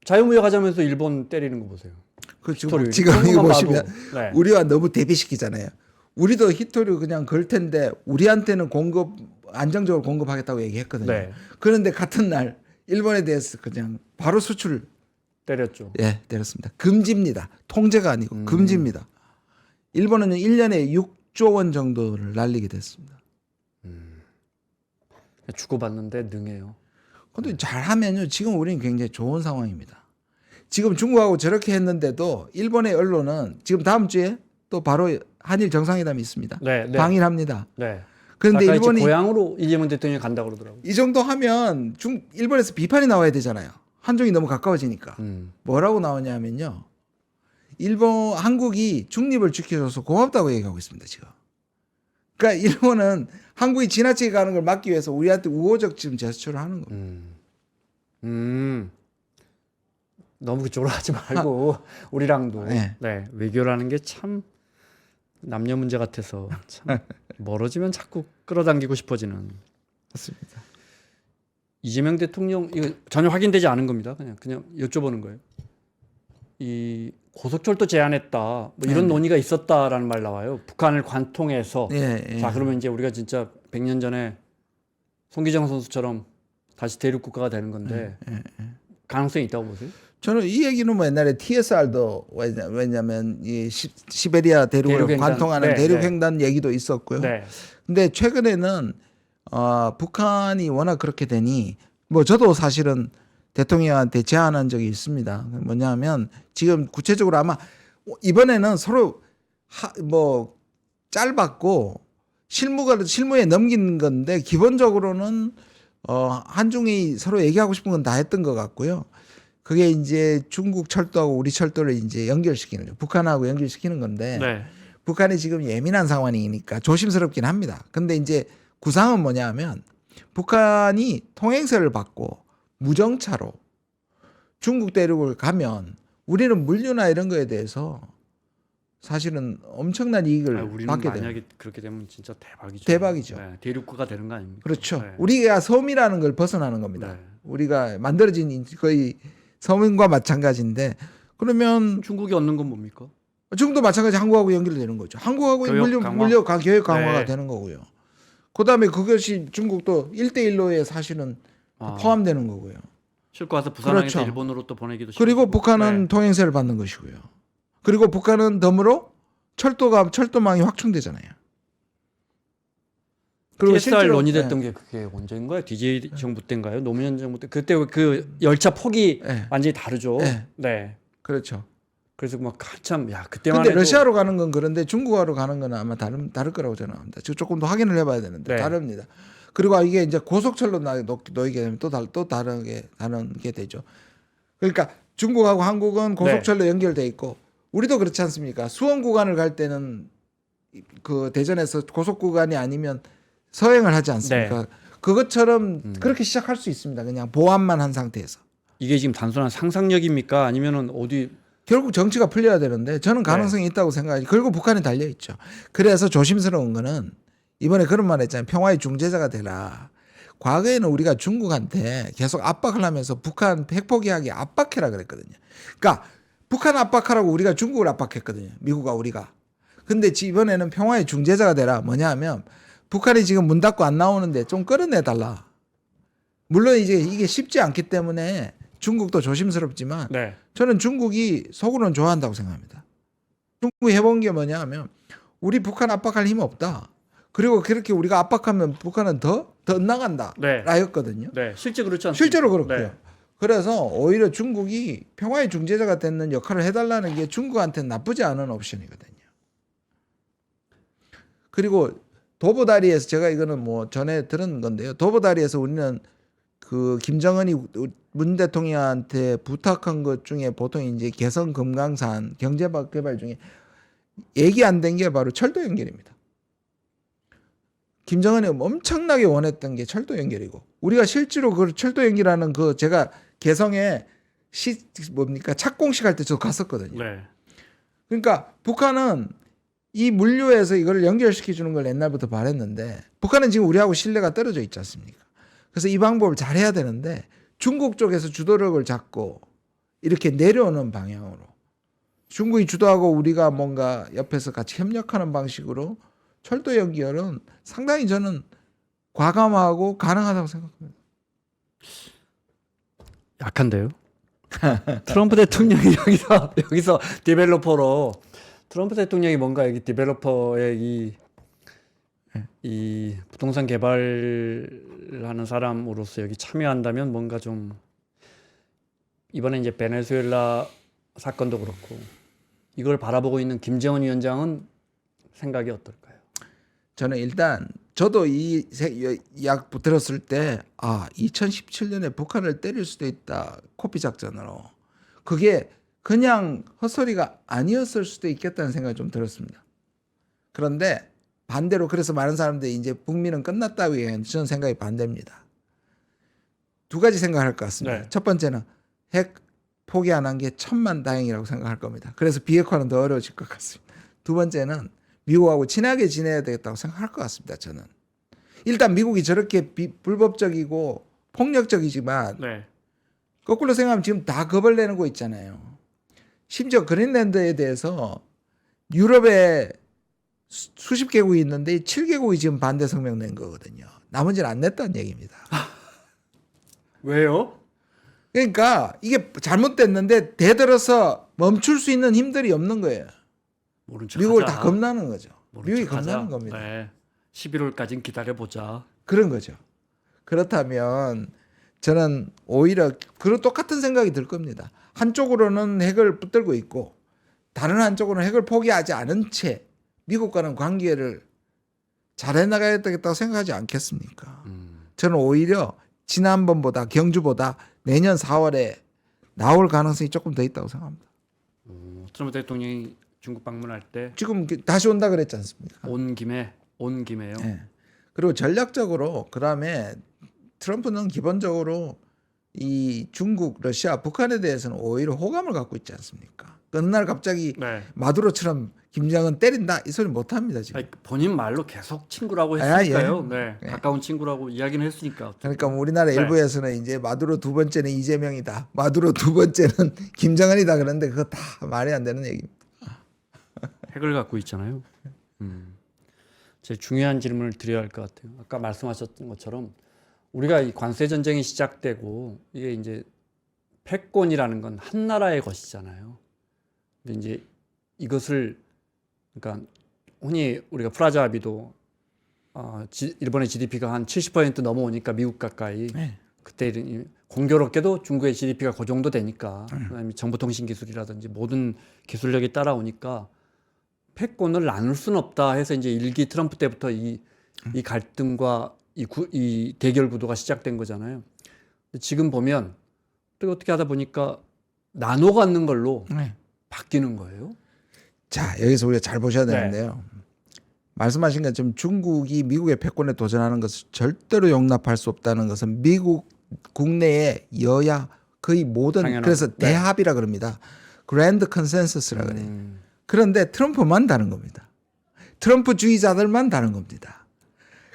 자유무역하자면서 일본 때리는 거 보세요. 그 히토리. 지금 이거 조금만 보시면 봐도, 네. 우리와 너무 대비시키잖아요. 우리도 히토류 그냥 걸 텐데 우리한테는 안정적으로 공급하겠다고 얘기했거든요. 네. 그런데 같은 날 일본에 대해서 그냥 바로 수출 때렸죠. 때렸습니다. 금지입니다. 통제가 아니고 금지입니다. 일본은 1년에 6조 원 정도를 날리게 됐습니다. 주고받는데 능해요. 근데 잘하면요. 지금 우리는 굉장히 좋은 상황입니다. 지금 중국하고 저렇게 했는데도 일본의 언론은 지금 다음 주에 또 바로 한일 정상회담이 있습니다. 네, 네. 방일합니다. 네. 그런데 아까 일본이 고향으로 이재명 대통령이 간다 그러더라고요. 이 정도 하면 일본에서 비판이 나와야 되잖아요. 한중이 너무 가까워지니까. 뭐라고 나오냐면요. 한국이 중립을 지켜줘서 고맙다고 얘기하고 있습니다 지금. 그러니까 일본은 한국이 지나치게 가는 걸 막기 위해서 우리한테 우호적 지금 제스처를 하는 겁니다. 너무 그쪽으로 하지 말고 우리랑도 네. 네, 외교라는 게 참 남녀 문제 같아서 참 멀어지면 자꾸 끌어당기고 싶어지는. 맞습니다. 이재명 대통령 이거 전혀 확인되지 않은 겁니다. 그냥 여쭤보는 거예요. 이 고속철도 제안했다 뭐 이런 논의가 있었다라는 말 나와요. 북한을 관통해서 자 그러면 이제 우리가 진짜 100년 전에 송기정 선수처럼 다시 대륙 국가가 되는 건데 가능성이 있다고 보세요? 저는 이 얘기는 뭐 옛날에 TSR도 왜냐면 이 시베리아 대륙을 대륙횡단. 관통하는 네, 대륙횡단 얘기도 있었고요. 네. 근데 최근에는 북한이 워낙 그렇게 되니 뭐 저도 사실은 대통령한테 제안한 적이 있습니다. 뭐냐면 지금 구체적으로 아마 이번에는 서로 뭐 짧았고 실무에 넘긴 건데 기본적으로는 한중이 서로 얘기하고 싶은 건 다 했던 것 같고요. 그게 이제 중국 철도하고 우리 철도를 이제 연결시키는 거죠. 북한하고 연결시키는 건데 네. 북한이 지금 예민한 상황이니까 조심스럽긴 합니다. 근데 이제 구상은 뭐냐면 북한이 통행세를 받고 무정차로 중국 대륙을 가면 우리는 물류나 이런 거에 대해서 사실은 엄청난 이익을 우리는 받게 만약에 됩니다. 그렇게 되면 진짜 대박이죠. 대박이죠. 네, 대륙국가 되는 거 아닙니까? 그렇죠. 네. 우리가 섬이라는 걸 벗어나는 겁니다. 네. 우리가 만들어진 거의 섬과 마찬가지인데 그러면 중국이 얻는 건 뭡니까? 중국도 마찬가지 한국하고 연결되는 거죠. 한국하고 교역 강화? 물류 교역 강화가 네. 되는 거고요. 그다음에 그것이 중국도 1대1로에 사실은 포함되는 거고요. 싣고 와서 부산항에서 그렇죠. 일본으로 또 보내기도 그리고 쉽고. 북한은 네. 통행세를 받는 것이고요. 그리고 북한은 덤으로 철도망이 확충되잖아요. TSR 실제로 논의됐던 게 그게 언제인가요? DJ 정부 때인가요? 노무현 정부 때 그때 그 열차 폭이 완전히 다르죠. 네. 네. 그렇죠. 그래서 막 한참 야 그때만 근데 해도 러시아로 가는 건 그런데 중국어로 가는 건 아마 다를 거라고 저는 합니다. 조금 더 확인을 해봐야 되는데 네. 다릅니다. 그리고 이게 이제 고속철로 놓이게 되면 또 다르게 되죠. 그러니까 중국하고 한국은 고속철로 연결돼 있고 우리도 그렇지 않습니까? 수원 구간을 갈 때는 그 대전에서 고속 구간이 아니면 서행을 하지 않습니까? 그것처럼 그렇게 시작할 수 있습니다. 그냥 보완만 한 상태에서. 이게 지금 단순한 상상력입니까? 아니면은 어디 결국 정치가 풀려야 되는데 저는 가능성이 있다고 생각하지. 그리고 북한이 달려 있죠. 그래서 조심스러운 거는 이번에 그런 말 했잖아요. 평화의 중재자가 되라. 과거에는 우리가 중국한테 계속 압박을 하면서 북한 핵 포기하게 압박해라 그랬거든요. 그러니까 북한 압박하라고 우리가 중국을 압박했거든요. 미국과 우리가. 근데 이번에는 평화의 중재자가 되라. 뭐냐 하면 북한이 지금 문 닫고 안 나오는데 좀 끌어내달라. 물론 이제 이게 쉽지 않기 때문에 중국도 조심스럽지만 저는 중국이 속으로는 좋아한다고 생각합니다. 중국이 해본 게 뭐냐 하면 우리 북한 압박할 힘 없다. 그리고 그렇게 우리가 압박하면 북한은 더 나간다. 라였거든요. 실제 그렇지 않습니까? 실제로 그렇고요. 그래서 오히려 중국이 평화의 중재자가 되는 역할을 해달라는 게 중국한테는 나쁘지 않은 옵션이거든요. 그리고 도보다리에서 제가 이거는 뭐 전에 들은 건데요. 도보다리에서 우리는 그 김정은이 문 대통령한테 부탁한 것 중에 보통 이제 개성 금강산 경제 개발 중에 얘기 안 된 게 바로 철도 연결입니다. 김정은이 엄청나게 원했던 게 철도 연결이고 우리가 실제로 그 철도 연결하는 그 제가 개성에 착공식 할 때 저 갔었거든요. 그러니까 북한은 이 물류에서 이걸 연결시켜 주는 걸 옛날부터 바랬는데 북한은 지금 우리하고 신뢰가 떨어져 있지 않습니까? 그래서 이 방법을 잘 해야 되는데 중국 쪽에서 주도력을 잡고 이렇게 내려오는 방향으로 중국이 주도하고 우리가 뭔가 옆에서 같이 협력하는 방식으로 철도 연결은 상당히 저는 과감하고 가능하다고 생각합니다. 약한데요? 트럼프 대통령이 여기서 디벨로퍼로 트럼프 대통령이 뭔가 여기 디벨로퍼의 이 부동산 개발하는 사람으로서 여기 참여한다면 뭔가 좀 이번에 이제 베네수엘라 사건도 그렇고 이걸 바라보고 있는 김정은 위원장은 생각이 어떨까요? 저는 일단 저도 이 이야기 들었을 때 2017년에 북한을 때릴 수도 있다. 코피 작전으로. 그게 그냥 헛소리가 아니었을 수도 있겠다는 생각이 좀 들었습니다. 그런데 반대로 그래서 많은 사람들이 이제 북미는 끝났다고 얘기하는 저는 생각이 반대입니다. 두 가지 생각할 것 같습니다. 네. 첫 번째는 핵 포기 안 한 게 천만다행이라고 생각할 겁니다. 그래서 비핵화는 더 어려워질 것 같습니다. 두 번째는 미국하고 친하게 지내야 되겠다고 생각할 것 같습니다. 저는 일단 미국이 저렇게 불법적이고 폭력적이지만 네. 거꾸로 생각하면 지금 다 겁을 내는 거 있잖아요. 심지어 그린랜드에 대해서 유럽에 수십 개국이 있는데 7개국이 지금 반대 성명 낸 거거든요. 나머지는 안 냈다는 얘기입니다. 왜요? 그러니까 이게 잘못됐는데 대들어서 멈출 수 있는 힘들이 없는 거예요. 모른 척 미국을 하자. 다 겁나는 거죠. 모른 미국이 척 하자. 겁나는 겁니다. 네. 11월까지는 기다려보자. 그런 거죠. 그렇다면 저는 오히려 그런 똑같은 생각이 들 겁니다. 한쪽으로는 핵을 붙들고 있고 다른 한쪽으로는 핵을 포기하지 않은 채 미국과는 관계를 잘해 나가야 되겠다고 생각하지 않겠습니까? 저는 오히려 지난번보다 경주보다 내년 4월에 나올 가능성이 조금 더 있다고 생각합니다. 트럼프 대통령이 중국 방문할 때 지금 다시 온다 그랬지 않습니까? 온 김에요. 네. 그리고 전략적으로 그다음에 트럼프는 기본적으로 이 중국, 러시아, 북한에 대해서는 오히려 호감을 갖고 있지 않습니까? 어느 날 갑자기 네. 마두로처럼 김정은 때린다 이 소리 못 합니다 지금. 아니, 본인 말로 계속 친구라고 아, 했으니까요. 예. 네. 예. 가까운 친구라고 이야기는 했으니까. 그러니까 우리나라 네. 일부에서는 이제 마두로 두 번째는 이재명이다, 마두로 두 번째는 김정은이다 그런데 그거 다 말이 안 되는 얘기입니다. 핵을 갖고 있잖아요. 제일 중요한 질문을 드려야 할 것 같아요. 아까 말씀하셨던 것처럼 우리가 이 관세 전쟁이 시작되고 이게 이제 패권이라는 건 한 나라의 것이잖아요. 근데 이제 이것을 그러니까 흔히 우리가 프라자 합의도 일본의 GDP가 한 70% 넘어오니까 미국 가까이 네. 그때 공교롭게도 중국의 GDP가 그 정도 되니까 그다음에 정보통신 기술이라든지 모든 기술력이 따라오니까 패권을 나눌 수는 없다 해서 이제 일기 트럼프 때부터 이 갈등과 이 대결 구도가 시작된 거잖아요. 근데 지금 보면 또 어떻게 하다 보니까 나눠 갖는 걸로 네. 바뀌는 거예요. 자 여기서 우리가 잘 보셔야 네. 되는데요. 말씀하신 것처럼 중국이 미국의 패권에 도전하는 것을 절대로 용납할 수 없다는 것은 미국 국내의 여야 거의 모든 당연하죠. 그래서 네. 대합이라 그럽니다. 그랜드 컨센서스라 그래요. 그런데 트럼프만 다른 겁니다. 트럼프주의자들만 다른 겁니다.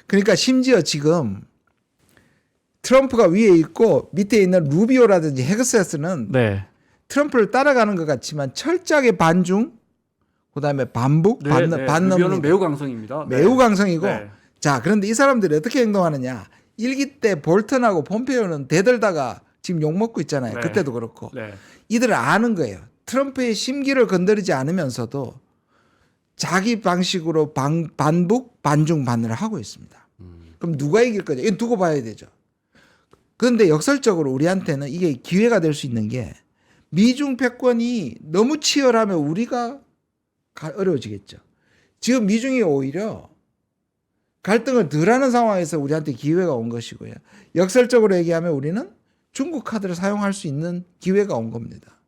그러니까 심지어 지금 트럼프가 위에 있고 밑에 있는 루비오라든지 헤그세스는 네. 트럼프를 따라가는 것 같지만 철저하게 반중, 그다음에 반북, 루비오는 반넘 매우 강성입니다. 네. 매우 강성이고 네. 자 그런데 이 사람들이 어떻게 행동하느냐 일기 때 볼턴하고 폼페이오는 대들다가 지금 욕먹고 있잖아요. 네. 그때도 그렇고 네. 이들은 아는 거예요. 트럼프의 심기를 건드리지 않으면서도 자기 방식으로 반북, 반중, 반을 하고 있습니다. 그럼 누가 이길 거죠? 이거 두고 봐야 되죠. 그런데 역설적으로 우리한테는 이게 기회가 될 수 있는 게 미중 패권이 너무 치열하면 우리가 어려워지겠죠. 지금 미중이 오히려 갈등을 덜하는 상황에서 우리한테 기회가 온 것이고요. 역설적으로 얘기하면 우리는 중국 카드를 사용할 수 있는 기회가 온 겁니다.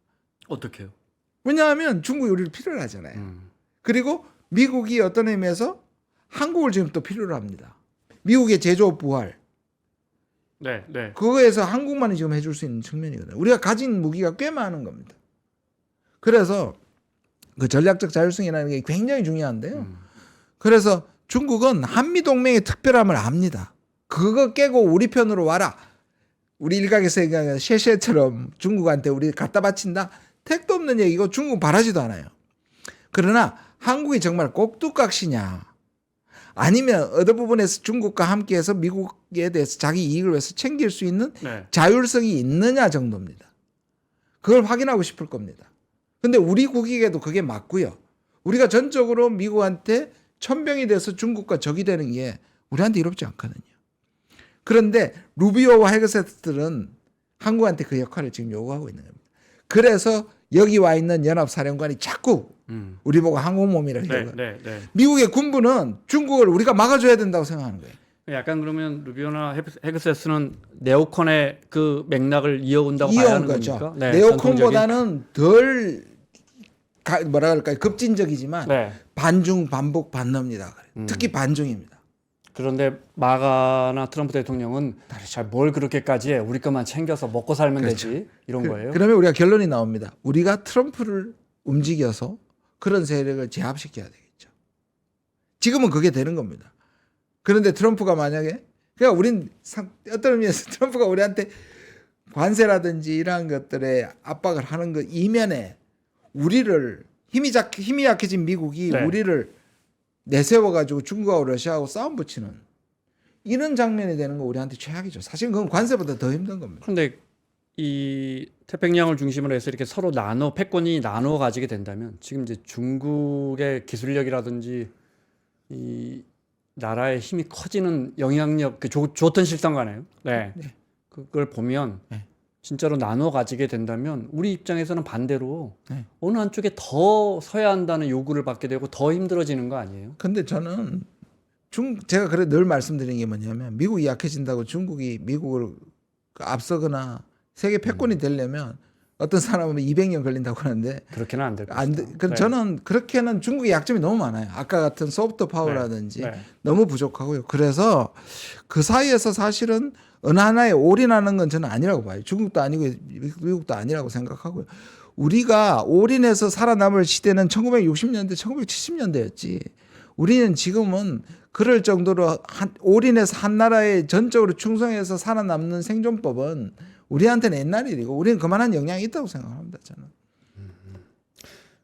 어떻게요? 왜냐하면 중국이 우리를 필요로 하잖아요. 그리고 미국이 어떤 의미에서 한국을 지금 또 필요로 합니다. 미국의 제조업 부활. 네, 네. 그거에서 한국만이 지금 해줄 수 있는 측면이거든요. 우리가 가진 무기가 꽤 많은 겁니다. 그래서 그 전략적 자율성이라는 게 굉장히 중요한데요. 그래서 중국은 한미동맹의 특별함을 압니다. 그거 깨고 우리 편으로 와라. 우리 일각에서 얘기하는 셰셰처럼 중국한테 우리 갖다 바친다. 택도 없는 얘기고 중국 바라지도 않아요. 그러나 한국이 정말 꼭두각시냐 아니면 어느 부분에서 중국과 함께해서 미국에 대해서 자기 이익을 위해서 챙길 수 있는 네. 자율성이 있느냐 정도입니다. 그걸 확인하고 싶을 겁니다. 근데 우리 국익에도 그게 맞고요. 우리가 전적으로 미국한테 천병이 돼서 중국과 적이 되는 게 우리한테 이롭지 않거든요. 그런데 루비오와 헤그세트들은 한국한테 그 역할을 지금 요구하고 있는 겁니다. 그래서 여기 와 있는 연합사령관이 자꾸 우리 보고 항공모함이라고 네, 해요. 네, 네. 미국의 군부는 중국을 우리가 막아줘야 된다고 생각하는 거예요. 약간 그러면 루비오나 헤그세스는 네오콘의 그 맥락을 이어온다고 봐야 이어온 하는 거죠. 겁니까? 네, 네오콘보다는 덜 뭐라 그럴까요? 급진적이지만 네. 반중 반복 반너입니다. 특히 반중입니다. 그런데 마가나 트럼프 대통령은 뭘 그렇게까지 해? 우리 것만 챙겨서 먹고 살면 그렇죠. 되지 이런 거예요. 그러면 우리가 결론이 나옵니다. 우리가 트럼프를 움직여서 그런 세력을 제압시켜야 되겠죠. 지금은 그게 되는 겁니다. 그런데 트럼프가 만약에 그러니까 우린 어떤 의미에서 트럼프가 우리한테 관세라든지 이러한 것들에 압박을 하는 그 이면에 우리를 힘이 약해진 미국이 네. 우리를 내세워 가지고 중국하고 러시아하고 싸움 붙이는 이런 장면이 되는 거 우리한테 최악이죠. 사실 그건 관세보다 더 힘든 겁니다. 그런데 이 태평양을 중심으로 해서 이렇게 서로 패권이 나눠 가지게 된다면 지금 이제 중국의 기술력이라든지 이 나라의 힘이 커지는 영향력 좋던 실상가네요. 네. 그걸 보면 네. 진짜로 나눠 가지게 된다면 우리 입장에서는 반대로 네. 어느 한쪽에 더 서야 한다는 요구를 받게 되고 더 힘들어지는 거 아니에요? 근데 저는 제가 그래 늘 말씀드린 게 뭐냐면 미국이 약해진다고 중국이 미국을 앞서거나 세계 패권이 되려면 어떤 사람은 200년 걸린다고 하는데 그렇게는 안 될 것이다. 네. 저는 그렇게는 중국의 약점이 너무 많아요. 아까 같은 소프트 파워라든지 네. 너무 부족하고요. 그래서 그 사이에서 사실은 어느 하나에 올인하는 건 저는 아니라고 봐요. 중국도 아니고 미국도 아니라고 생각하고요. 우리가 올인해서 살아남을 시대는 1960년대, 1970년대였지. 우리는 지금은 그럴 정도로 올인해서 한 나라에 전적으로 충성해서 살아남는 생존법은 우리한테는 옛날 일이고 우리는 그만한 영향이 있다고 생각합니다. 저는.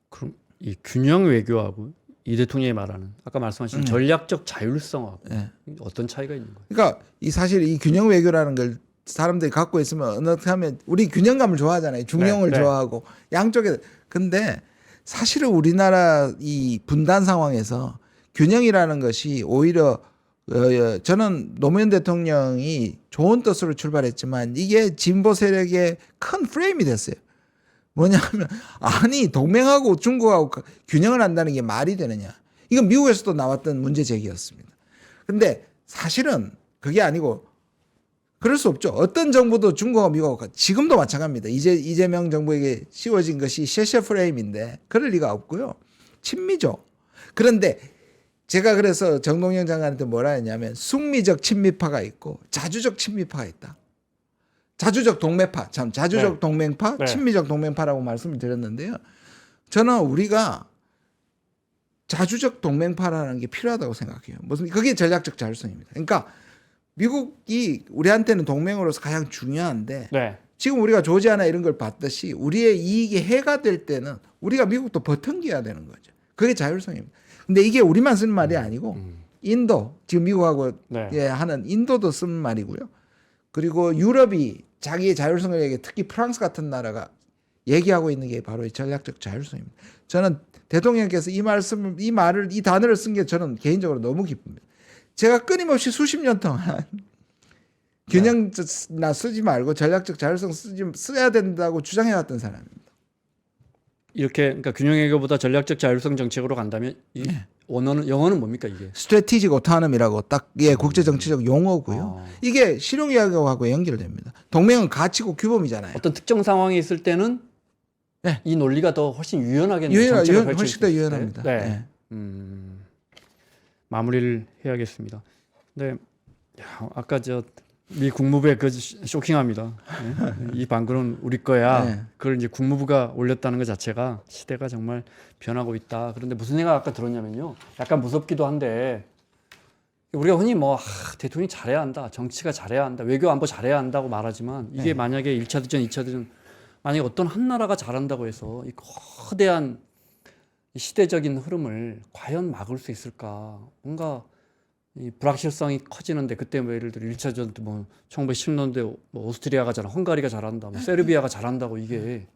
그럼 이 균형 외교하고 이 대통령이 말하는 아까 말씀하신 전략적 자율성하고 네. 어떤 차이가 있는 거예요? 그러니까 사실 이 균형 외교라는 걸 사람들이 갖고 있으면 어떻게 하면 우리 균형감을 좋아하잖아요. 중용을 네, 네. 좋아하고 양쪽에. 근데 사실은 우리나라 이 분단 상황에서 균형이라는 것이 오히려 저는 노무현 대통령이 좋은 뜻으로 출발했지만 이게 진보 세력의 큰 프레임이 됐어요. 뭐냐면 아니 동맹하고 중국하고 균형을 한다는 게 말이 되느냐. 이건 미국에서도 나왔던 문제 제기였습니다. 근데 사실은 그게 아니고 그럴 수 없죠. 어떤 정부도 중국하고 미국하고 지금도 마찬가지입니다. 이재명 정부에게 씌워진 것이 셰셰 프레임인데 그럴 리가 없고요. 친미죠. 그런데 제가 그래서 정동영 장관한테 뭐라 했냐면 숙미적 친미파가 있고 자주적 친미파가 있다. 자주적 동맹파, 자주적 네. 동맹파, 네. 친미적 동맹파라고 말씀을 드렸는데요. 저는 우리가 자주적 동맹파라는 게 필요하다고 생각해요. 그게 전략적 자율성입니다. 그러니까 미국이 우리한테는 동맹으로서 가장 중요한데 네. 지금 우리가 조지아나 이런 걸 봤듯이 우리의 이익이 해가 될 때는 우리가 미국도 버팅겨야 되는 거죠. 그게 자율성입니다. 근데 이게 우리만 쓰는 말이 아니고 인도, 지금 미국하고 네. 하는 인도도 쓰는 말이고요. 그리고 유럽이 자기의 자율성을 얘기해 특히 프랑스 같은 나라가 얘기하고 있는 게 바로 이 전략적 자율성입니다. 저는 대통령께서 이 단어를 쓴 게 저는 개인적으로 너무 기쁩니다. 제가 끊임없이 수십 년 동안 균형나 쓰지 말고 전략적 자율성 써야 된다고 주장해왔던 사람입니다. 이렇게 그러니까 균형 외교보다 전략적 자율성 정책으로 간다면 이 영어는 뭡니까 이게? 스트래티직 오토노미라고 딱 국제 정치적 용어고요. 이게 실용 이야기하고 연결됩니다. 동맹은 가치고 규범이잖아요. 어떤 특정 상황이 있을 때는 네. 이 논리가 더 훨씬 유연하게 정책을 펼칠 훨씬 수 더 있을 때. 유연합니다. 네. 마무리를 해야겠습니다. 네. 아까 미 국무부의 그 쇼킹합니다. 네? 이 방글은 우리 거야. 네. 그걸 이제 국무부가 올렸다는 것 자체가 시대가 정말 변하고 있다. 그런데 무슨 생각 아까 들었냐면요. 약간 무섭기도 한데 우리가 흔히 대통령이 잘해야 한다. 정치가 잘해야 한다. 외교 안보 잘해야 한다고 말하지만 이게 만약에 1차 대전, 2차 대전 만약에 어떤 한 나라가 잘한다고 해서 이 거대한 시대적인 흐름을 과연 막을 수 있을까? 뭔가 이 불확실성이 커지는데 그때 예를 들어 1차 전 때 1910년대 오스트리아가 헝가리가 잘한다, 세르비아가 잘한다고 이게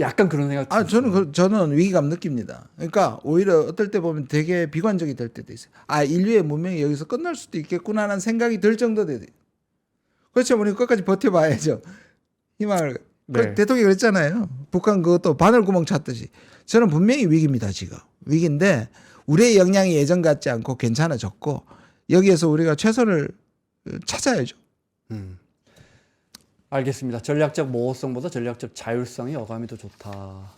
약간 그런 생각. 저는 위기감 느낍니다. 그러니까 오히려 어떨 때 보면 되게 비관적이 될 때도 있어요. 인류의 문명이 여기서 끝날 수도 있겠구나라는 생각이 들 정도 돼요. 그렇죠. 우리 끝까지 버텨봐야죠. 희망을. 네. 대통령이 그랬잖아요. 북한 그것도 바늘구멍 찾듯이. 저는 분명히 위기입니다. 지금 위기인데 우리의 역량이 예전 같지 않고 괜찮아졌고 여기에서 우리가 최선을 찾아야죠. 알겠습니다. 전략적 모호성보다 전략적 자율성이 어감이 더 좋다.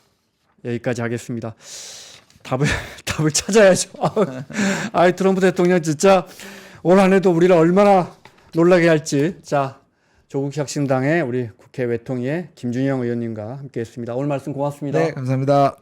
여기까지 하겠습니다. 답을 찾아야죠. 트럼프 대통령 진짜 올 한 해도 우리를 얼마나 놀라게 할지. 자, 조국혁신당의 우리 국회 외통위의 김준영 의원님과 함께했습니다. 오늘 말씀 고맙습니다. 네, 감사합니다.